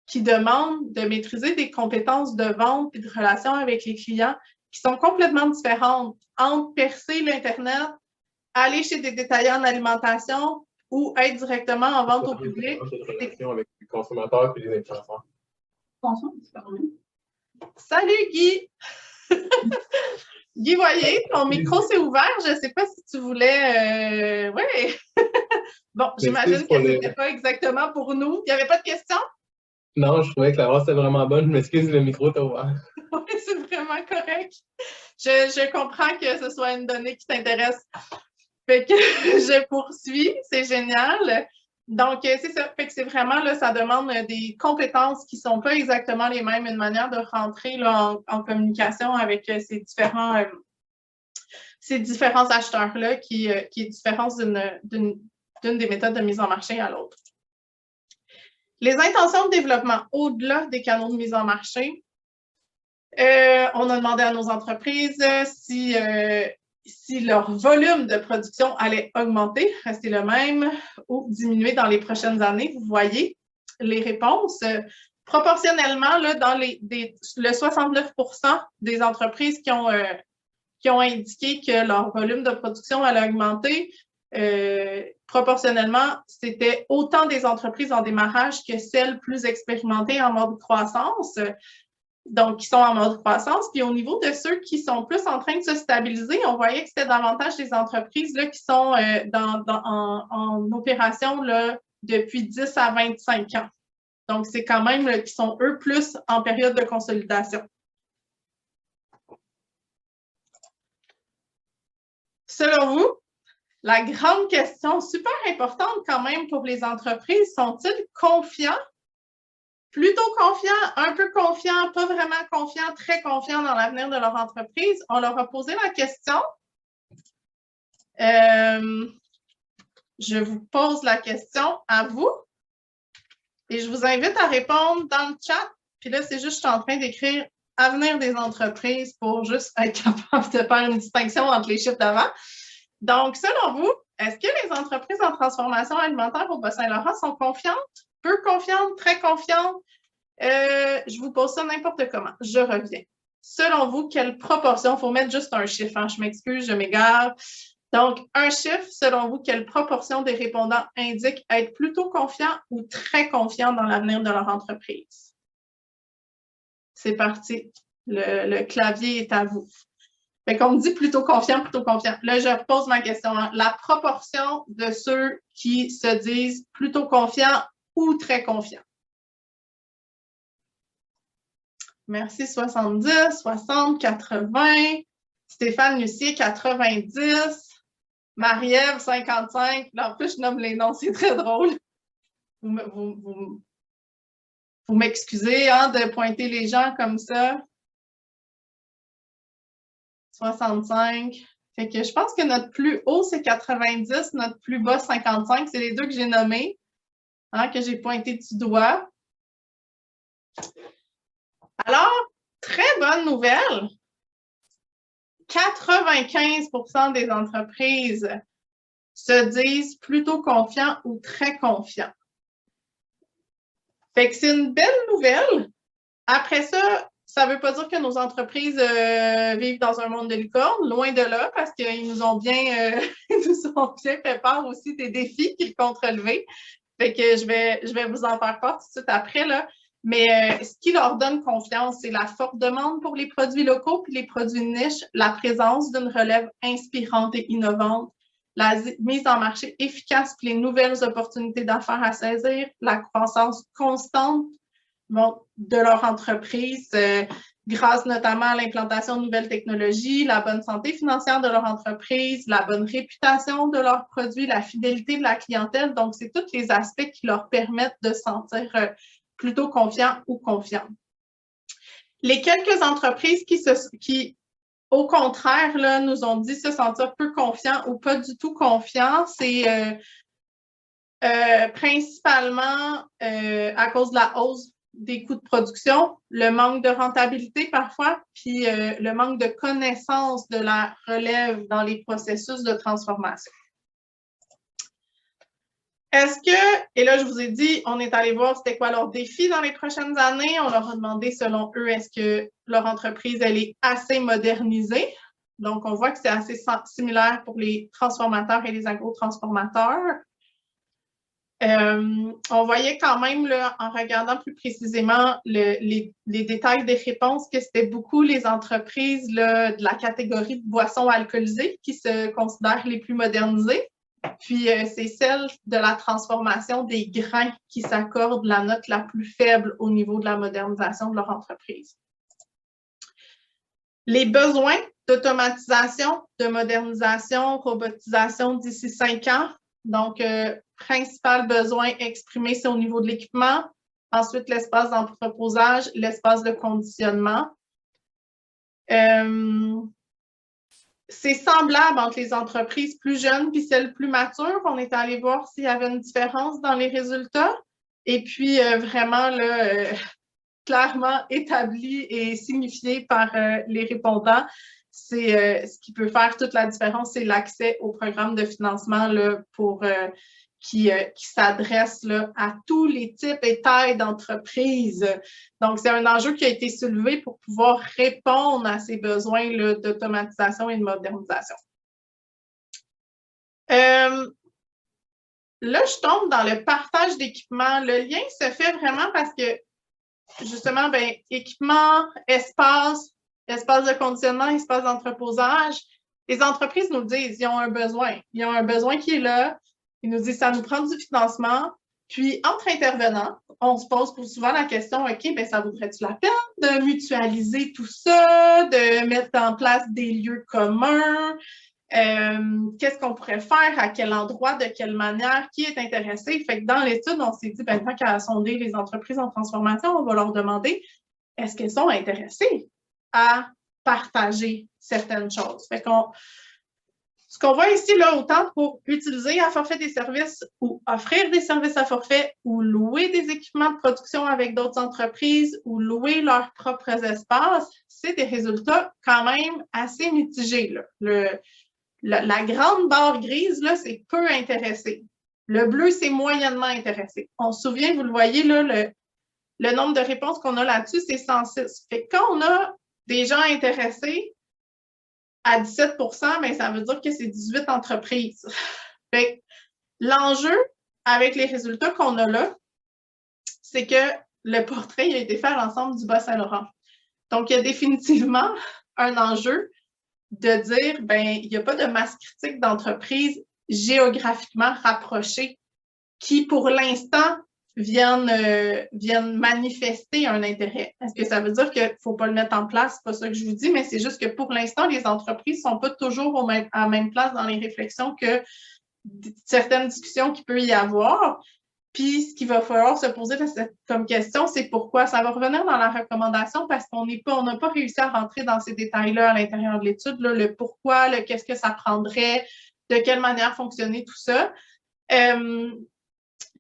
qui demandent de maîtriser des compétences de vente et de relation avec les clients qui sont complètement différentes entre percer l'Internet, aller chez des détaillants en alimentation ou être directement en vente au public. Relation avec les consommateurs et les influenceurs. Salut Guy! Guy Voyer, ton micro s'est ouvert. Je ne sais pas si tu voulais... Oui! Bon, j'imagine que ce n'était pas exactement pour nous. Il n'y avait pas de questions? Non, je trouvais que la voix était vraiment bonne. Je m'excuse, le micro t'a ouvert. Oui, c'est vraiment correct. Je comprends que ce soit une donnée qui t'intéresse. Fait que je poursuis. C'est génial. Donc, c'est ça. Fait que c'est vraiment, là, ça demande des compétences qui ne sont pas exactement les mêmes, une manière de rentrer là, en communication avec ces différents acheteurs-là qui est différente d'une des méthodes de mise en marché à l'autre. Les intentions de développement au-delà des canaux de mise en marché, on a demandé à nos entreprises si leur volume de production allait augmenter, rester le même ou diminuer dans les prochaines années. Vous voyez les réponses. Proportionnellement, là, dans le 69 des entreprises qui ont indiqué que leur volume de production allait augmenter, proportionnellement, c'était autant des entreprises en démarrage que celles plus expérimentées en mode croissance. donc qui sont en mode croissance. Puis au niveau de ceux qui sont plus en train de se stabiliser, on voyait que c'était davantage des entreprises là, qui sont en opération là, depuis 10 à 25 ans. Donc, c'est quand même là, qui sont, eux, plus en période de consolidation. Selon vous, la grande question super importante quand même pour les entreprises, sont-ils confiants? Plutôt confiants, un peu confiants, pas vraiment confiants, très confiants dans l'avenir de leur entreprise? On leur a posé la question. Je vous pose la question à vous et je vous invite à répondre dans le chat. Puis là, c'est juste, je suis en train d'écrire avenir des entreprises pour juste être capable de faire une distinction entre les chiffres d'avant. Donc, selon vous, est-ce que les entreprises en transformation alimentaire au Bas-Saint-Laurent sont confiantes, peu confiantes, très confiantes? Je vous pose ça n'importe comment. Je reviens. Selon vous, quelle proportion? Il faut mettre juste un chiffre. Hein? Je m'excuse, je m'égare. Donc, un chiffre, selon vous, quelle proportion des répondants indiquent être plutôt confiants ou très confiants dans l'avenir de leur entreprise? C'est parti. Le clavier est à vous. Fait qu'on me dit plutôt confiant, plutôt confiant. Là, je repose ma question. Hein. La proportion de ceux qui se disent plutôt confiants ou très confiants. Merci, 70, 60, 80. Stéphane Lucier, 90. Marie-Ève, 55. Là, en plus, je nomme les noms, c'est très drôle. Vous m'excusez hein, de pointer les gens comme ça. 65. Fait que je pense que notre plus haut, c'est 90, notre plus bas, 55. C'est les deux que j'ai nommés, hein, que j'ai pointé du doigt. Alors, très bonne nouvelle. 95% des entreprises se disent plutôt confiants ou très confiants. Fait que c'est une belle nouvelle. Après ça, ça ne veut pas dire que nos entreprises vivent dans un monde de licorne, loin de là, parce qu'ils nous ont bien fait part aussi des défis qu'ils comptent relever. Fait que je vais vous en faire part tout de suite après, là. Mais ce qui leur donne confiance, c'est la forte demande pour les produits locaux puis les produits de niche, la présence d'une relève inspirante et innovante, la mise en marché efficace puis les nouvelles opportunités d'affaires à saisir, la croissance constante de leur entreprise grâce notamment à l'implantation de nouvelles technologies, la bonne santé financière de leur entreprise, la bonne réputation de leurs produits, la fidélité de la clientèle. Donc, c'est tous les aspects qui leur permettent de se sentir plutôt confiants ou confiants. Les quelques entreprises qui au contraire, là, nous ont dit se sentir peu confiants ou pas du tout confiants, c'est principalement à cause de la hausse des coûts de production, le manque de rentabilité parfois, puis le manque de connaissance de la relève dans les processus de transformation. Est-ce que, et là je vous ai dit, on est allé voir c'était quoi leurs défis dans les prochaines années, on leur a demandé selon eux, est-ce que leur entreprise elle est assez modernisée? Donc on voit que c'est assez similaire pour les transformateurs et les agrotransformateurs. On voyait quand même, là, en regardant plus précisément les détails des réponses, que c'était beaucoup les entreprises là, de la catégorie de boissons alcoolisées qui se considèrent les plus modernisées. Puis, c'est celles de la transformation des grains qui s'accordent la note la plus faible au niveau de la modernisation de leur entreprise. Les besoins d'automatisation, de modernisation, robotisation d'ici 5 ans. Donc, principal besoin exprimé, c'est au niveau de l'équipement. Ensuite, l'espace d'entreposage, l'espace de conditionnement. C'est semblable entre les entreprises plus jeunes puis celles plus matures. On est allé voir s'il y avait une différence dans les résultats. Et puis, vraiment, là, clairement établi et signifié par les répondants, c'est ce qui peut faire toute la différence, c'est l'accès au programme de financement là, qui s'adresse à tous les types et tailles d'entreprises. Donc, c'est un enjeu qui a été soulevé pour pouvoir répondre à ces besoins d'automatisation et de modernisation. Là, je tombe dans le partage d'équipements. Le lien se fait vraiment parce que justement, ben, équipement, espace de conditionnement, espace d'entreposage. Les entreprises nous le disent, ils ont un besoin. Ils ont un besoin qui est là. Ils nous disent, ça nous prend du financement. Puis, entre intervenants, on se pose souvent la question, OK, bien, ça vaudrait-tu la peine de mutualiser tout ça, de mettre en place des lieux communs? Qu'est-ce qu'on pourrait faire, à quel endroit, de quelle manière, qui est intéressé? Fait que dans l'étude, on s'est dit, ben, tant qu'à sonder les entreprises en transformation, on va leur demander, est-ce qu'elles sont intéressées à partager certaines choses? Fait qu'on ce qu'on voit ici, là, autant pour utiliser à forfait des services ou offrir des services à forfait ou louer des équipements de production avec d'autres entreprises ou louer leurs propres espaces, c'est des résultats quand même assez mitigés. Là. La grande barre grise, là, c'est peu intéressé. Le bleu, c'est moyennement intéressé. On se souvient, vous le voyez, là, le nombre de réponses qu'on a là-dessus, c'est 106. Fait que quand on a des gens intéressés, à 17 mais ça veut dire que c'est 18 entreprises. Fait que l'enjeu avec les résultats qu'on a là, c'est que le portrait a été fait à l'ensemble du Bas-Saint-Laurent. Donc, il y a définitivement un enjeu de dire, ben, il n'y a pas de masse critique d'entreprises géographiquement rapprochées qui, pour l'instant, viennent manifester un intérêt. Est-ce que ça veut dire qu'il ne faut pas le mettre en place? C'est pas ça que je vous dis, mais c'est juste que pour l'instant, les entreprises ne sont pas toujours à la même place dans les réflexions que certaines discussions qu'il peut y avoir. Puis, ce qu'il va falloir se poser comme question, c'est pourquoi. Ça va revenir dans la recommandation parce qu'on n'a pas réussi à rentrer dans ces détails-là à l'intérieur de l'étude, le pourquoi, le qu'est-ce que ça prendrait, de quelle manière fonctionner, tout ça.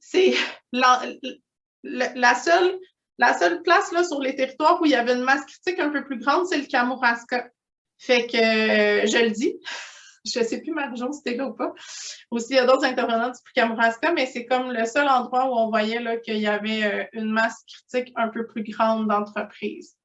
C'est la seule place là, sur les territoires où il y avait une masse critique un peu plus grande, c'est le Kamouraska. Fait que, je le dis, je ne sais plus, Marie-Jo, si c'était là ou pas. Aussi, il y a d'autres intervenants du Kamouraska, mais c'est comme le seul endroit où on voyait là, qu'il y avait une masse critique un peu plus grande d'entreprises.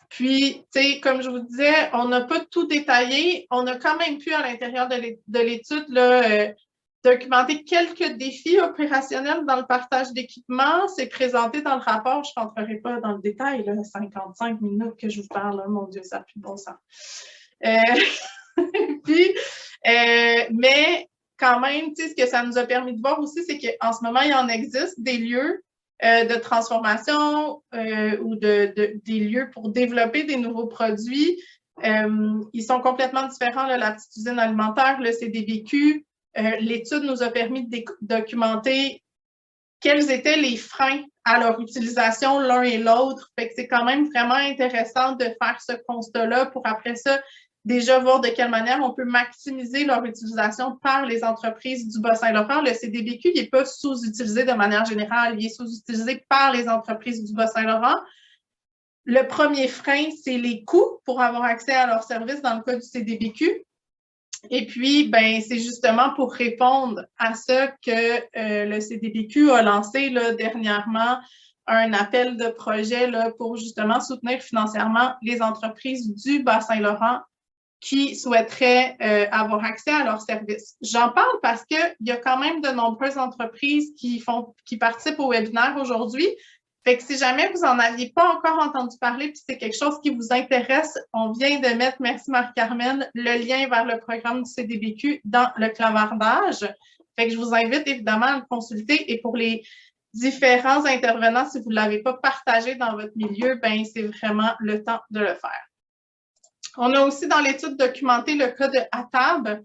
Puis, tu sais, comme je vous disais, on n'a pas tout détaillé. On a quand même pu, à l'intérieur de l'étude, documenter quelques défis opérationnels dans le partage d'équipements. C'est présenté dans le rapport. Je ne rentrerai pas dans le détail, là, 55 minutes que je vous parle. Là, mon Dieu, ça n'a plus de bon sens. Puis, mais quand même, ce que ça nous a permis de voir aussi, c'est qu'en ce moment, il en existe des lieux de transformation ou des lieux pour développer des nouveaux produits. Ils sont complètement différents. Là, la petite usine alimentaire, le CDBQ, l'étude nous a permis de documenter quels étaient les freins à leur utilisation l'un et l'autre. Fait que c'est quand même vraiment intéressant de faire ce constat-là pour après ça déjà voir de quelle manière on peut maximiser leur utilisation par les entreprises du Bas-Saint-Laurent. Le CDBQ, il n'est pas sous-utilisé de manière générale, il est sous-utilisé par les entreprises du Bas-Saint-Laurent. Le premier frein, c'est les coûts pour avoir accès à leurs services dans le cas du CDBQ. Et puis, ben, c'est justement pour répondre à ça que le CDBQ a lancé là, dernièrement un appel de projet là, pour justement soutenir financièrement les entreprises du Bas-Saint-Laurent qui souhaiteraient avoir accès à leurs services. J'en parle parce qu'il y a quand même de nombreuses entreprises qui participent au webinaire aujourd'hui. Fait que si jamais vous n'en aviez pas encore entendu parler, puis c'est quelque chose qui vous intéresse, on vient de mettre, merci Marie-Carmen, le lien vers le programme du CDBQ dans le clavardage. Fait que je vous invite évidemment à le consulter. Et pour les différents intervenants, si vous ne l'avez pas partagé dans votre milieu, ben c'est vraiment le temps de le faire. On a aussi dans l'étude documenté le cas de ATAB,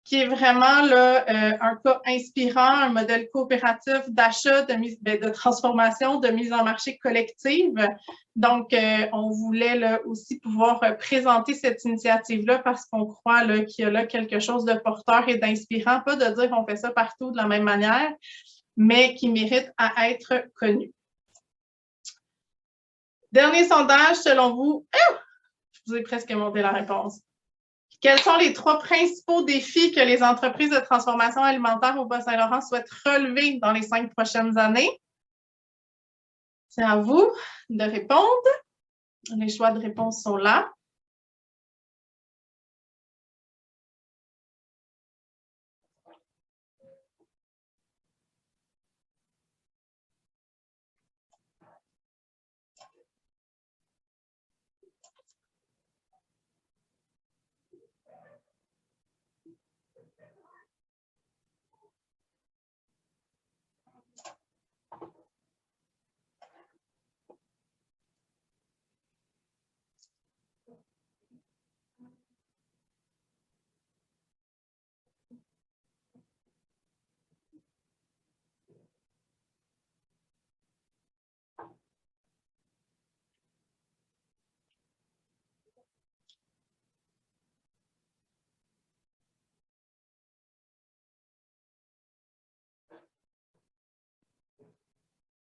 qui est vraiment là, un cas inspirant, un modèle coopératif d'achat, de transformation, de mise en marché collective. Donc, on voulait là, aussi pouvoir présenter cette initiative-là parce qu'on croit qu'il y a là quelque chose de porteur et d'inspirant, pas de dire qu'on fait ça partout de la même manière, mais qui mérite à être connu. Dernier sondage, selon vous, je vous ai presque monté la réponse. Quels sont les 3 principaux défis que les entreprises de transformation alimentaire au Bas-Saint-Laurent souhaitent relever dans les 5 prochaines années? C'est à vous de répondre. Les choix de réponse sont là.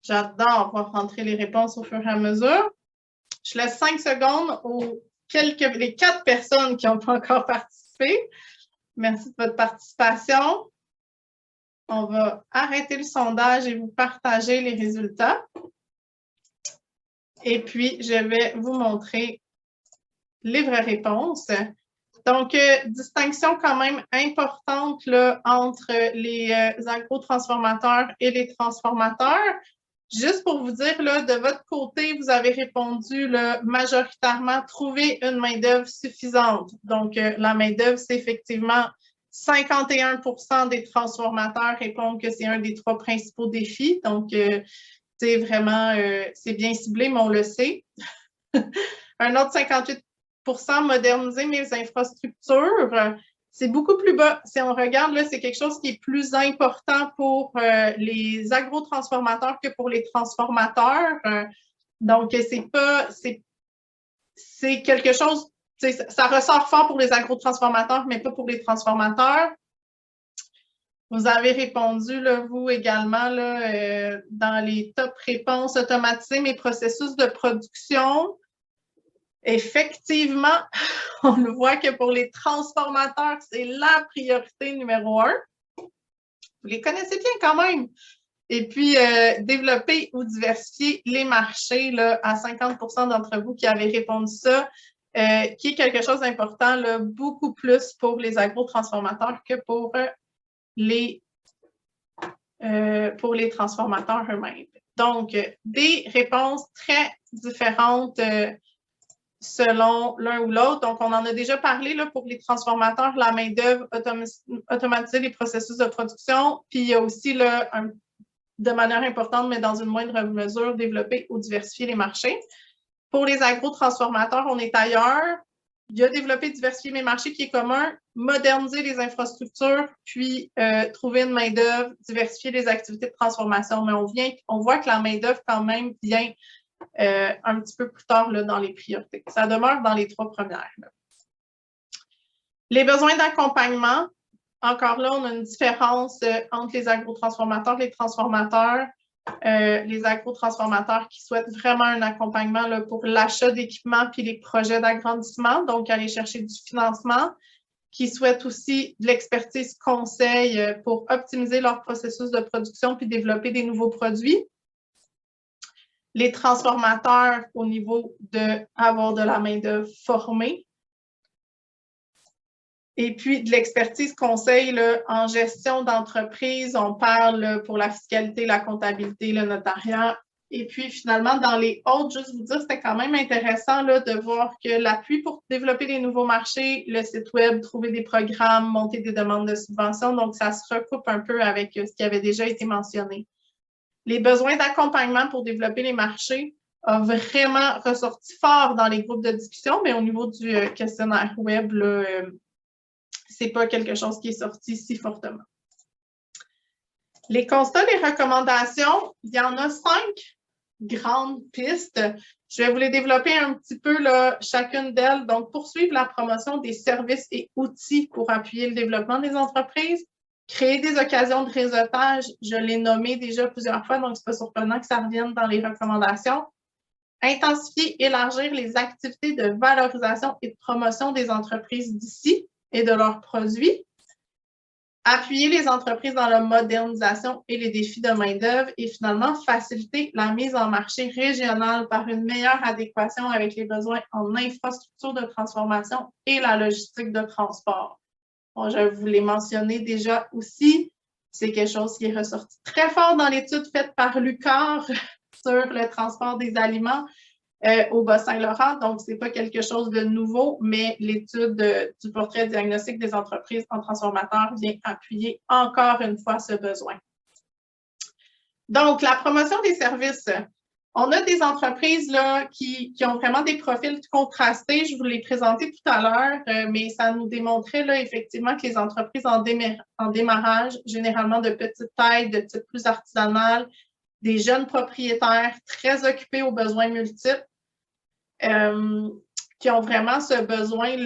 J'adore voir rentrer les réponses au fur et à mesure. Je laisse 5 secondes aux les 4 personnes qui n'ont pas encore participé. Merci de votre participation. On va arrêter le sondage et vous partager les résultats. Et puis, je vais vous montrer les vraies réponses. Donc, distinction quand même importante là, entre les agrotransformateurs et les transformateurs. Juste pour vous dire, là, de votre côté, vous avez répondu là, majoritairement « Trouver une main-d'œuvre suffisante ». Donc, la main-d'œuvre, c'est effectivement 51% des transformateurs répondent que c'est un des 3 principaux défis. Donc, c'est vraiment, c'est bien ciblé, mais on le sait. Un autre 58%, moderniser mes infrastructures. C'est beaucoup plus bas. Si on regarde, là, c'est quelque chose qui est plus important pour les agrotransformateurs que pour les transformateurs. Donc, c'est quelque chose, ça ressort fort pour les agrotransformateurs, mais pas pour les transformateurs. Vous avez répondu, là, vous également, là, dans les top réponses, automatiser mes processus de production. Effectivement, on le voit que pour les transformateurs, c'est la priorité numéro 1. Vous les connaissez bien quand même. Et puis, développer ou diversifier les marchés, là, à 50% d'entre vous qui avez répondu ça, qui est quelque chose d'important, là, beaucoup plus pour les agrotransformateurs que pour les transformateurs eux-mêmes. Donc, des réponses très différentes selon l'un ou l'autre. Donc, on en a déjà parlé là, pour les transformateurs, la main-d'œuvre, automatiser les processus de production. Puis, il y a aussi, là, de manière importante, mais dans une moindre mesure, développer ou diversifier les marchés. Pour les agrotransformateurs, on est ailleurs. Il y a développer, diversifier mes marchés qui est commun, moderniser les infrastructures, puis trouver une main-d'œuvre, diversifier les activités de transformation. Mais on voit que la main-d'œuvre, quand même, vient un petit peu plus tard là, dans les priorités. Ça demeure dans les 3 premières. Là. Les besoins d'accompagnement, encore là, on a une différence entre les agrotransformateurs et les transformateurs. Les agrotransformateurs qui souhaitent vraiment un accompagnement là, pour l'achat d'équipements puis les projets d'agrandissement, donc aller chercher du financement, qui souhaitent aussi de l'expertise conseil pour optimiser leur processus de production puis développer des nouveaux produits. Les transformateurs au niveau d'avoir de la main-d'œuvre formée. Et puis, de l'expertise conseil là, en gestion d'entreprise, on parle là, pour la fiscalité, la comptabilité, le notariat. Et puis, finalement, dans les autres, juste vous dire, c'était quand même intéressant là, de voir que l'appui pour développer des nouveaux marchés, le site web, trouver des programmes, monter des demandes de subventions. Donc, ça se recoupe un peu avec ce qui avait déjà été mentionné. Les besoins d'accompagnement pour développer les marchés ont vraiment ressorti fort dans les groupes de discussion, mais au niveau du questionnaire web, ce n'est pas quelque chose qui est sorti si fortement. Les constats, les recommandations, il y en a 5 grandes pistes. Je vais vous les développer un petit peu, là, chacune d'elles. Donc, poursuivre la promotion des services et outils pour appuyer le développement des entreprises. Créer des occasions de réseautage, je l'ai nommé déjà plusieurs fois, donc ce n'est pas surprenant que ça revienne dans les recommandations. Intensifier, élargir les activités de valorisation et de promotion des entreprises d'ici et de leurs produits. Appuyer les entreprises dans la modernisation et les défis de main-d'œuvre et finalement faciliter la mise en marché régionale par une meilleure adéquation avec les besoins en infrastructure de transformation et la logistique de transport. Bon, je vous l'ai mentionné déjà aussi, c'est quelque chose qui est ressorti très fort dans l'étude faite par Lucar sur le transport des aliments. au Bas-Saint-Laurent. Donc, ce n'est pas quelque chose de nouveau, mais l'étude du portrait diagnostique des entreprises en transformateur vient appuyer encore une fois ce besoin. Donc, la promotion des services. On a des entreprises là, qui ont vraiment des profils contrastés. Je vous l'ai présenté tout à l'heure, mais ça nous démontrait là, effectivement que les entreprises en démarrage, généralement de petite taille, de type plus artisanal, des jeunes propriétaires très occupés aux besoins multiples, qui ont vraiment ce besoin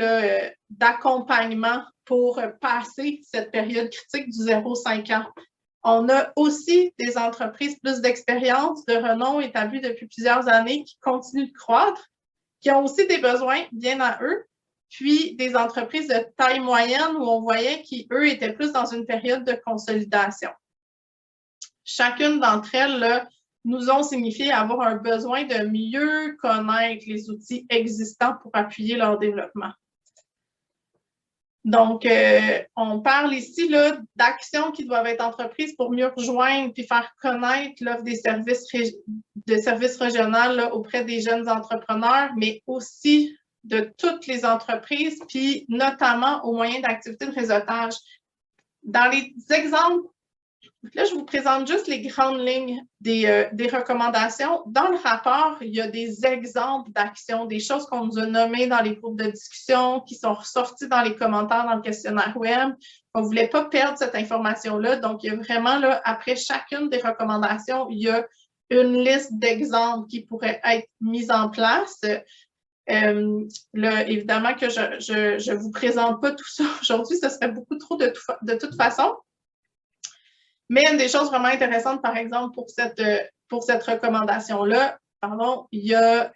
d'accompagnement pour passer cette période critique du 0-5 ans. On a aussi des entreprises plus d'expérience, de renom établies depuis plusieurs années qui continuent de croître, qui ont aussi des besoins bien à eux, puis des entreprises de taille moyenne où on voyait qu'eux étaient plus dans une période de consolidation. Chacune d'entre elles là, nous ont signifié avoir un besoin de mieux connaître les outils existants pour appuyer leur développement. Donc, on parle ici d'actions qui doivent être entreprises pour mieux rejoindre puis faire connaître l'offre des services régionaux auprès des jeunes entrepreneurs, mais aussi de toutes les entreprises, puis notamment au moyen d'activités de réseautage. Dans les exemples, là, je vous présente juste les grandes lignes des recommandations. Dans le rapport, il y a des exemples d'actions, des choses qu'on nous a nommées dans les groupes de discussion, qui sont ressorties dans les commentaires dans le questionnaire web. On ne voulait pas perdre cette information-là. Donc, il y a vraiment, là, après chacune des recommandations, il y a une liste d'exemples qui pourraient être mises en place. Là, évidemment que je ne vous présente pas tout ça aujourd'hui, ce serait beaucoup trop de toute façon. Mais une des choses vraiment intéressantes, par exemple, pour cette recommandation-là, il y a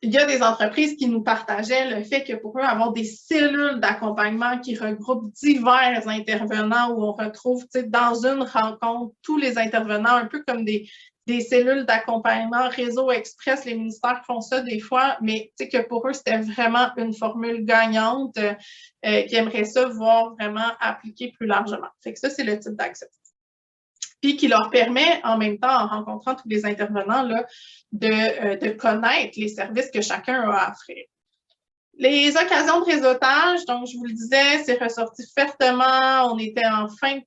des entreprises qui nous partageaient le fait que pour eux, avoir des cellules d'accompagnement qui regroupent divers intervenants où on retrouve dans une rencontre tous les intervenants, un peu comme des cellules d'accompagnement réseau express, les ministères font ça des fois, mais que pour eux, c'était vraiment une formule gagnante qui aimerait ça voir vraiment appliquer plus largement. Fait que ça, c'est le type d'action. Puis qui leur permet, en même temps, en rencontrant tous les intervenants, là, de connaître les services que chacun a à offrir. Les occasions de réseautage, donc je vous le disais, c'est ressorti fortement. On est en fin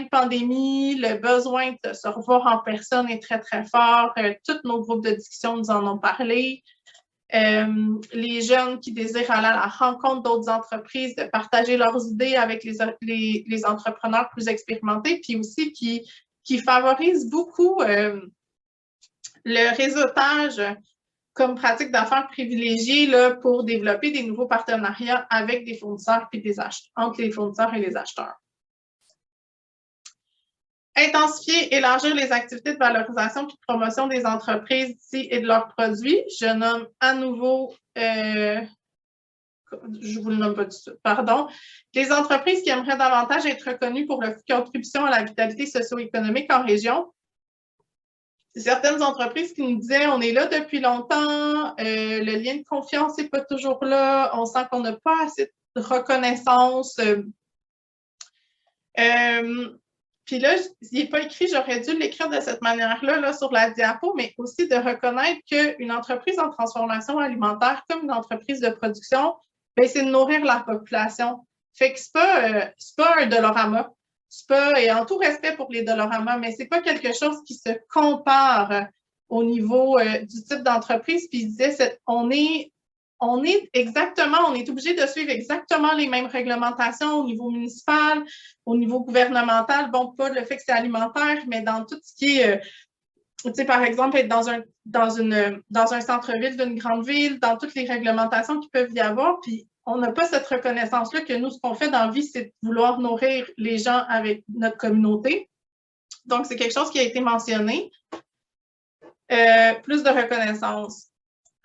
de pandémie. Le besoin de se revoir en personne est très, très fort. Tous nos groupes de discussion nous en ont parlé. Les jeunes qui désirent aller à la rencontre d'autres entreprises, de partager leurs idées avec les entrepreneurs plus expérimentés, puis aussi qui favorisent beaucoup le réseautage comme pratique d'affaires privilégiée là, pour développer des nouveaux partenariats avec des fournisseurs puis entre les fournisseurs et les acheteurs. Intensifier, élargir les activités de valorisation puis de promotion des entreprises d'ici et de leurs produits. Je nomme à nouveau, je vous le nomme pas tout de suite, pardon, les entreprises qui aimeraient davantage être reconnues pour leur contribution à la vitalité socio-économique en région. Certaines entreprises qui nous disaient on est là depuis longtemps, le lien de confiance n'est pas toujours là, on sent qu'on n'a pas assez de reconnaissance. Puis là, il n'est pas écrit, j'aurais dû l'écrire de cette manière-là là, sur la diapo, mais aussi de reconnaître qu'une entreprise en transformation alimentaire, comme une entreprise de production, c'est de nourrir la population. Fait que c'est pas un Dolorama. C'est pas, et en tout respect pour les Dolorama, mais c'est pas quelque chose qui se compare au niveau du type d'entreprise. Puis il disait, on est obligé de suivre exactement les mêmes réglementations au niveau municipal, au niveau gouvernemental. Bon, pas le fait que c'est alimentaire, mais dans tout ce qui est, tu sais, par exemple, être dans un centre-ville d'une grande ville, dans toutes les réglementations qui peuvent y avoir. Puis on n'a pas cette reconnaissance-là que nous, ce qu'on fait dans la vie, c'est de vouloir nourrir les gens avec notre communauté. Donc, c'est quelque chose qui a été mentionné. Plus de reconnaissance.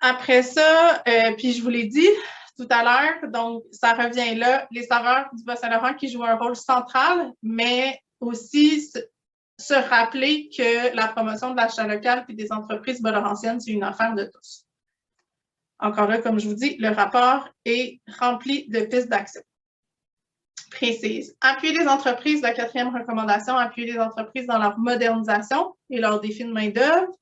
Après ça, puis je vous l'ai dit tout à l'heure, donc ça revient là, les saveurs du Bas-Saint-Laurent qui jouent un rôle central, mais aussi se rappeler que la promotion de l'achat local puis des entreprises bas-laurentiennes, c'est une affaire de tous. Encore là, comme je vous dis, le rapport est rempli de pistes d'action précises. Appuyer les entreprises, la 4e recommandation, appuyer les entreprises dans leur modernisation et leurs défis de main-d'œuvre.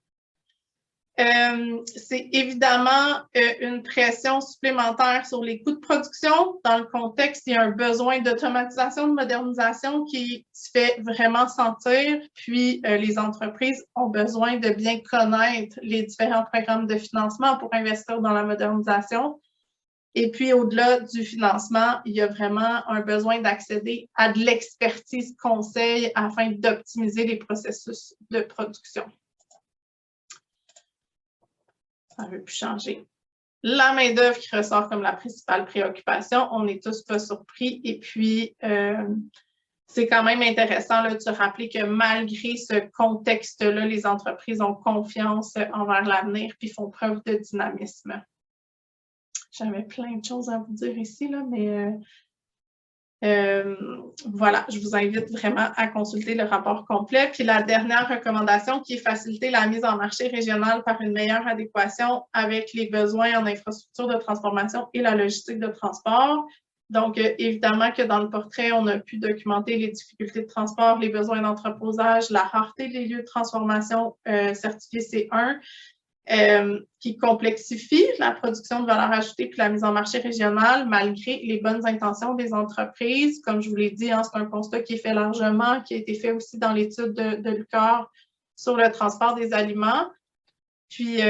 C'est évidemment une pression supplémentaire sur les coûts de production. Dans le contexte, il y a un besoin d'automatisation, de modernisation qui se fait vraiment sentir. Puis, les entreprises ont besoin de bien connaître les différents programmes de financement pour investir dans la modernisation. Et puis, au-delà du financement, il y a vraiment un besoin d'accéder à de l'expertise conseil afin d'optimiser les processus de production. Ça ne veut plus changer. La main-d'œuvre qui ressort comme la principale préoccupation, on n'est tous pas surpris. Et puis, c'est quand même intéressant là, de se rappeler que malgré ce contexte-là, les entreprises ont confiance envers l'avenir puis font preuve de dynamisme. J'avais plein de choses à vous dire ici, là, mais voilà, je vous invite vraiment à consulter le rapport complet. Puis la dernière recommandation qui est faciliter la mise en marché régionale par une meilleure adéquation avec les besoins en infrastructure de transformation et la logistique de transport. Donc, évidemment que dans le portrait, on a pu documenter les difficultés de transport, les besoins d'entreposage, la rareté des lieux de transformation certifiés C1, qui complexifie la production de valeur ajoutée puis la mise en marché régionale malgré les bonnes intentions des entreprises. Comme je vous l'ai dit, hein, c'est un constat qui est fait largement, qui a été fait aussi dans l'étude de l'UQAR sur le transport des aliments. Puis,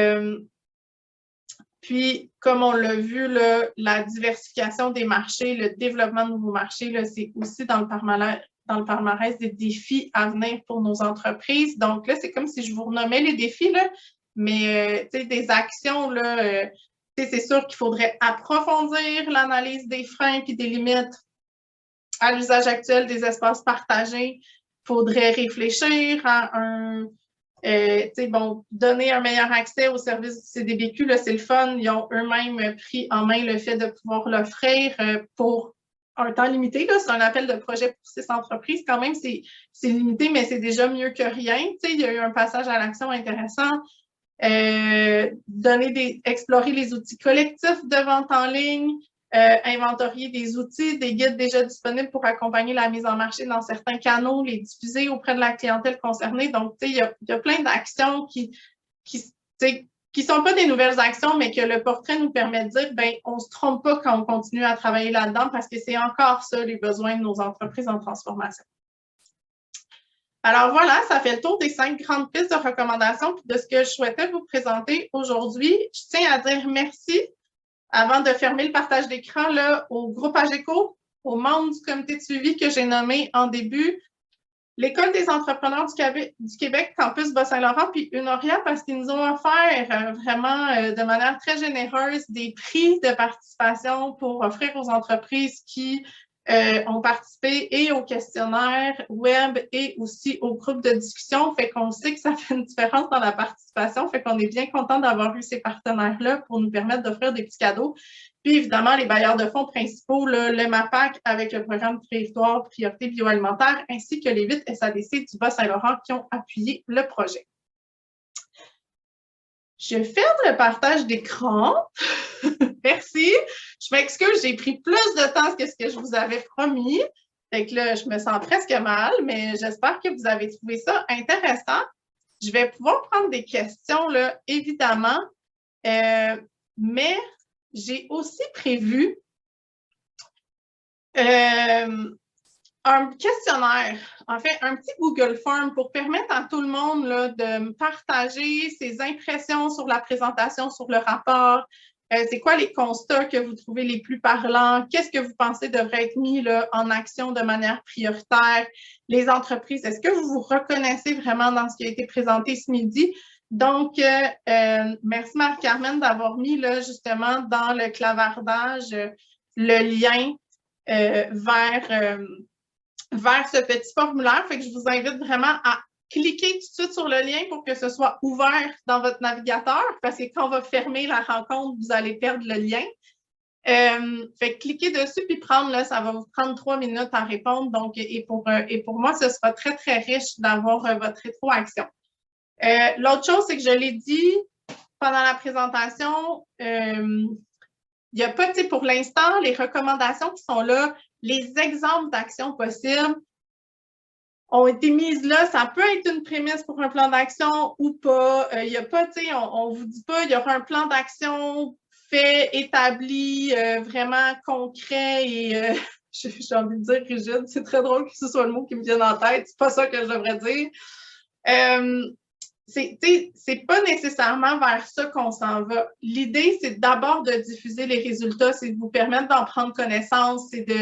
comme on l'a vu, là, la diversification des marchés, le développement de nouveaux marchés, c'est aussi dans le palmarès des défis à venir pour nos entreprises. Donc là, c'est comme si je vous renommais les défis, là, mais des actions, là, c'est sûr qu'il faudrait approfondir l'analyse des freins et des limites à l'usage actuel des espaces partagés. Il faudrait réfléchir à donner un meilleur accès aux services du CDBQ. C'est le fun. Ils ont eux-mêmes pris en main le fait de pouvoir l'offrir pour un temps limité. C'est un appel de projet pour 6 entreprises. Quand même, c'est limité, mais c'est déjà mieux que rien. Il y a eu un passage à l'action intéressant. Explorer les outils collectifs de vente en ligne, inventorier des outils, des guides déjà disponibles pour accompagner la mise en marché dans certains canaux, les diffuser auprès de la clientèle concernée. Donc, il y a plein d'actions qui sont pas des nouvelles actions, mais que le portrait nous permet de dire, on se trompe pas quand on continue à travailler là-dedans parce que c'est encore ça, les besoins de nos entreprises en transformation. Alors voilà, ça fait le tour des 5 grandes pistes de recommandations et de ce que je souhaitais vous présenter aujourd'hui. Je tiens à dire merci, avant de fermer le partage d'écran, au groupe AGECO, aux membres du comité de suivi que j'ai nommé en début, l'École des entrepreneurs du Québec, Campus Bas-Saint-Laurent, puis Unoria, parce qu'ils nous ont offert vraiment de manière très généreuse des prix de participation pour offrir aux entreprises qui ont participé et au questionnaire web et aussi au groupe de discussion. Fait qu'on sait que ça fait une différence dans la participation. Fait qu'on est bien content d'avoir eu ces partenaires-là pour nous permettre d'offrir des petits cadeaux. Puis évidemment, les bailleurs de fonds principaux, le MAPAC avec le programme Territoire Priorité Bioalimentaire, ainsi que les 8 SADC du Bas-Saint-Laurent qui ont appuyé le projet. Je ferme le partage d'écran. Merci. Je m'excuse, j'ai pris plus de temps que ce que je vous avais promis. Fait que là, je me sens presque mal, mais j'espère que vous avez trouvé ça intéressant. Je vais pouvoir prendre des questions, là, évidemment. Mais j'ai aussi prévu un questionnaire, en fait, un petit Google Form pour permettre à tout le monde là, de me partager ses impressions sur la présentation, sur le rapport. C'est quoi les constats que vous trouvez les plus parlants? Qu'est-ce que vous pensez devrait être mis là, en action de manière prioritaire? Les entreprises, est-ce que vous vous reconnaissez vraiment dans ce qui a été présenté ce midi? Donc, merci Marie-Carmen d'avoir mis là, justement dans le clavardage le lien vers ce petit formulaire. Fait que je vous invite vraiment à cliquer tout de suite sur le lien pour que ce soit ouvert dans votre navigateur, parce que quand on va fermer la rencontre, vous allez perdre le lien. Fait que cliquez dessus puis prendre, là, ça va vous prendre 3 minutes à répondre. Donc, et pour moi, ce sera très, très riche d'avoir votre rétroaction. L'autre chose, c'est que je l'ai dit pendant la présentation, il n'y a pas, pour l'instant, les recommandations qui sont là, les exemples d'actions possibles, ont été mises là. Ça peut être une prémisse pour un plan d'action ou pas. Il n'y a pas, tu sais, on ne vous dit pas, il y aura un plan d'action fait, établi, vraiment concret et j'ai envie de dire rigide. C'est très drôle que ce soit le mot qui me vienne en tête. C'est pas ça que je devrais dire. C'est pas nécessairement vers ça qu'on s'en va. L'idée, c'est d'abord de diffuser les résultats, c'est de vous permettre d'en prendre connaissance, c'est de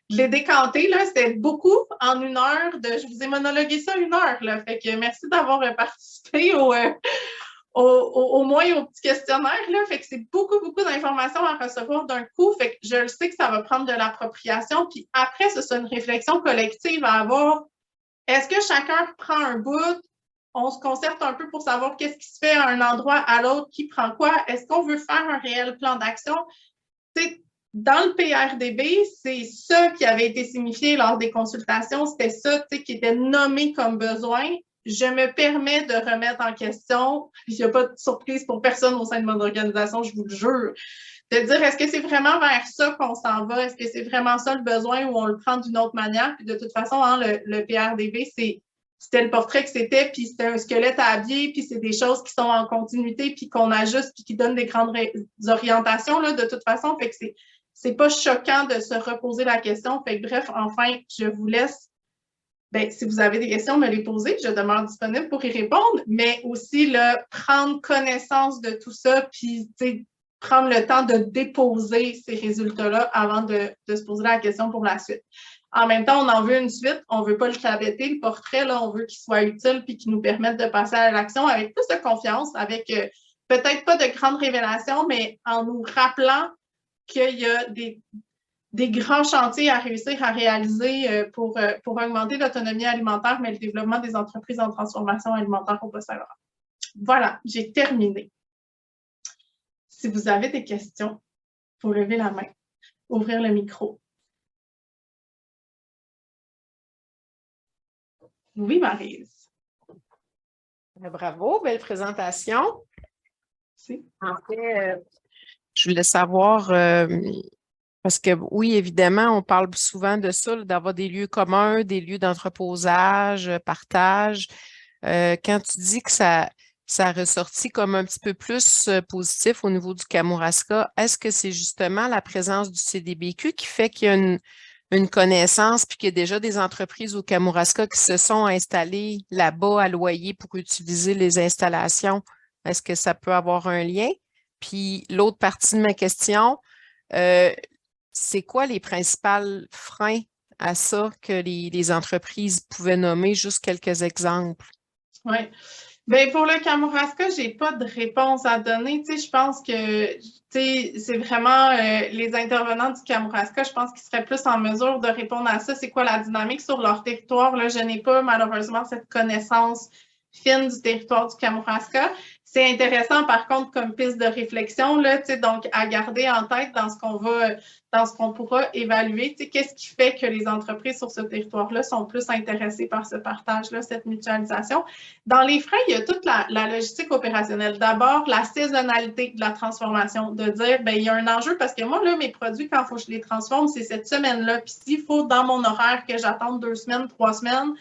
les décanter. C'était beaucoup en 1 heure. Je vous ai monologué ça 1 heure. Là, fait que merci d'avoir participé au moins au petit questionnaire. Là, fait que c'est beaucoup, beaucoup d'informations à recevoir d'un coup. Fait que je le sais que ça va prendre de l'appropriation. Puis après, ce sera une réflexion collective à avoir. Est-ce que chacun prend un bout? On se concerte un peu pour savoir qu'est-ce qui se fait à un endroit, à l'autre, qui prend quoi. Est-ce qu'on veut faire un réel plan d'action? Dans le PRDB, c'est ça qui avait été signifié lors des consultations. C'était ça qui était nommé comme besoin. Je me permets de remettre en question, il n'y a pas de surprise pour personne au sein de mon organisation, je vous le jure, de dire est-ce que c'est vraiment vers ça qu'on s'en va? Est-ce que c'est vraiment ça le besoin ou on le prend d'une autre manière? Puis de toute façon, hein, le PRDB, c'était le portrait que c'était, puis c'était un squelette à habiller, puis c'est des choses qui sont en continuité, puis qu'on ajuste, puis qui donnent des grandes orientations, là, de toute façon. Fait que c'est pas choquant de se reposer la question. Fait que bref, enfin, je vous laisse. Bien, si vous avez des questions, me les poser. Je demeure disponible pour y répondre, mais aussi là, prendre connaissance de tout ça, puis prendre le temps de déposer ces résultats-là avant de se poser la question pour la suite. En même temps, on en veut une suite. On ne veut pas le claveter, le portrait. Là, on veut qu'il soit utile puis qu'il nous permette de passer à l'action avec plus de confiance, avec peut-être pas de grandes révélations, mais en nous rappelant qu'il y a des grands chantiers à réussir à réaliser pour augmenter l'autonomie alimentaire, mais le développement des entreprises en transformation alimentaire au Bas-Saint-Laurent. Voilà, j'ai terminé. Si vous avez des questions, il faut lever la main, ouvrir le micro. Oui, Maryse. Bravo, belle présentation. Merci. En fait, je voulais savoir, parce que oui, évidemment, on parle souvent de ça, d'avoir des lieux communs, des lieux d'entreposage, partage. Quand tu dis que ça a ressorti comme un petit peu plus positif au niveau du Kamouraska, est-ce que c'est justement la présence du CDBQ qui fait qu'il y a une connaissance, puis qu'il y a déjà des entreprises au Kamouraska qui se sont installées là-bas à loyer pour utiliser les installations? Est-ce que ça peut avoir un lien? Puis l'autre partie de ma question, c'est quoi les principaux freins à ça que les entreprises pouvaient nommer? Juste quelques exemples. Oui. Bien, pour le Kamouraska, je n'ai pas de réponse à donner. Tu sais, je pense que c'est vraiment les intervenants du Kamouraska, je pense qu'ils seraient plus en mesure de répondre à ça. C'est quoi la dynamique sur leur territoire? Là, je n'ai pas malheureusement cette connaissance fine du territoire du Kamouraska. C'est intéressant, par contre, comme piste de réflexion, là, donc à garder en tête dans ce qu'on pourra évaluer. Qu'est-ce qui fait que les entreprises sur ce territoire-là sont plus intéressées par ce partage-là, cette mutualisation? Dans les freins, il y a toute la logistique opérationnelle. D'abord, la saisonnalité de la transformation, de dire, bien, il y a un enjeu parce que moi, là, mes produits, quand il faut que je les transforme, c'est cette semaine-là. Puis s'il faut, dans mon horaire, que j'attende 2 semaines, 3 semaines,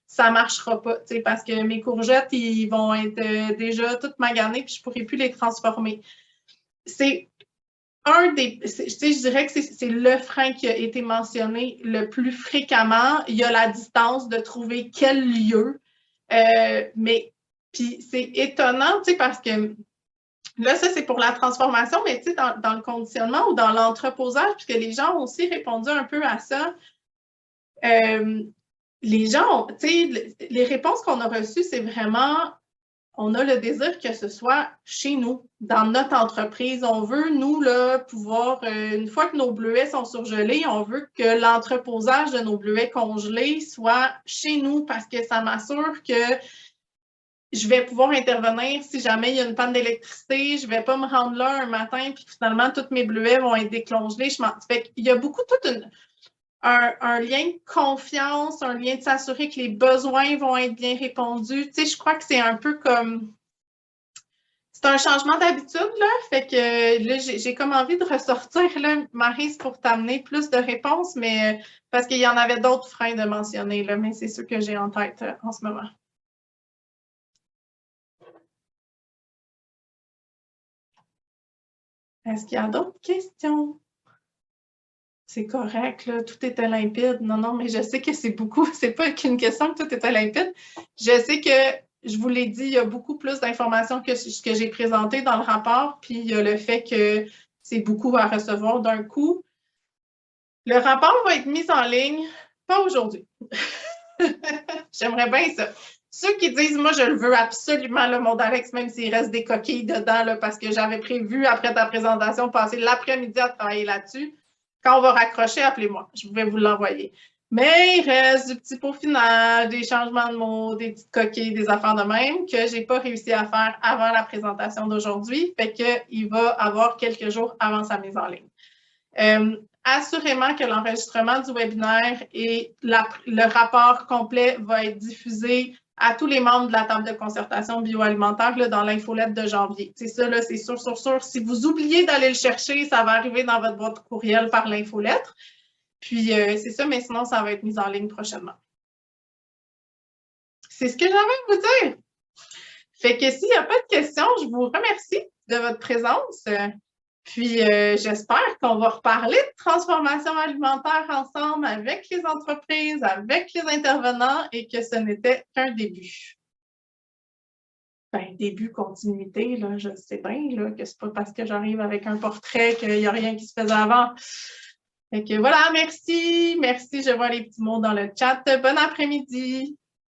ça ne marchera pas, parce que mes courgettes, ils vont être déjà toutes maganées puis je ne pourrai plus les transformer. C'est je dirais que c'est le frein qui a été mentionné le plus fréquemment. Il y a la distance de trouver quel lieu. Mais puis c'est étonnant, parce que là, ça, c'est pour la transformation, mais dans le conditionnement ou dans l'entreposage, puisque les gens ont aussi répondu un peu à ça. Les gens, les réponses qu'on a reçues, c'est vraiment, on a le désir que ce soit chez nous, dans notre entreprise. On veut, nous, là, pouvoir, une fois que nos bleuets sont surgelés, on veut que l'entreposage de nos bleuets congelés soit chez nous parce que ça m'assure que je vais pouvoir intervenir si jamais il y a une panne d'électricité. Je ne vais pas me rendre là un matin puis finalement, tous mes bleuets vont être décongelés. Il y a beaucoup, un lien de confiance, un lien de s'assurer que les besoins vont être bien répondus. Je crois que c'est un peu comme... C'est un changement d'habitude, là. Fait que là, j'ai comme envie de ressortir, là, Maryse, pour t'amener plus de réponses, mais parce qu'il y en avait d'autres freins de mentionner, là, mais c'est ceux que j'ai en tête en ce moment. Est-ce qu'il y a d'autres questions? C'est correct, là, tout était limpide. Non, non, mais je sais que c'est beaucoup. C'est pas qu'une question que tout était limpide. Je sais que, je vous l'ai dit, il y a beaucoup plus d'informations que ce que j'ai présenté dans le rapport, puis il y a le fait que c'est beaucoup à recevoir d'un coup. Le rapport va être mis en ligne, pas aujourd'hui. J'aimerais bien ça. Ceux qui disent, moi, je le veux absolument, le mot d'Alex, même s'il reste des coquilles dedans, là, parce que j'avais prévu, après ta présentation, passer l'après-midi à travailler là-dessus. Quand on va raccrocher, appelez-moi. Je vais vous l'envoyer. Mais il reste du petit peaufinage, des changements de mots, des petites coquilles, des affaires de même que je n'ai pas réussi à faire avant la présentation d'aujourd'hui. Fait qu'il va avoir quelques jours avant sa mise en ligne. Assurément que l'enregistrement du webinaire et le rapport complet va être diffusé à tous les membres de la table de concertation bioalimentaire là, dans l'infolette de janvier. C'est ça, là, c'est sûr. Si vous oubliez d'aller le chercher, ça va arriver dans votre boîte courriel par l'infolettre. Puis, c'est ça, mais sinon, ça va être mis en ligne prochainement. C'est ce que j'avais à vous dire. Fait que s'il n'y a pas de questions, je vous remercie de votre présence. Puis, j'espère qu'on va reparler de transformation alimentaire ensemble avec les entreprises, avec les intervenants et que ce n'était qu'un début. Ben, début, continuité, là, je sais bien là, que c'est pas parce que j'arrive avec un portrait qu'il n'y a rien qui se faisait avant. Fait que voilà, merci. Merci, je vois les petits mots dans le chat. Bon après-midi.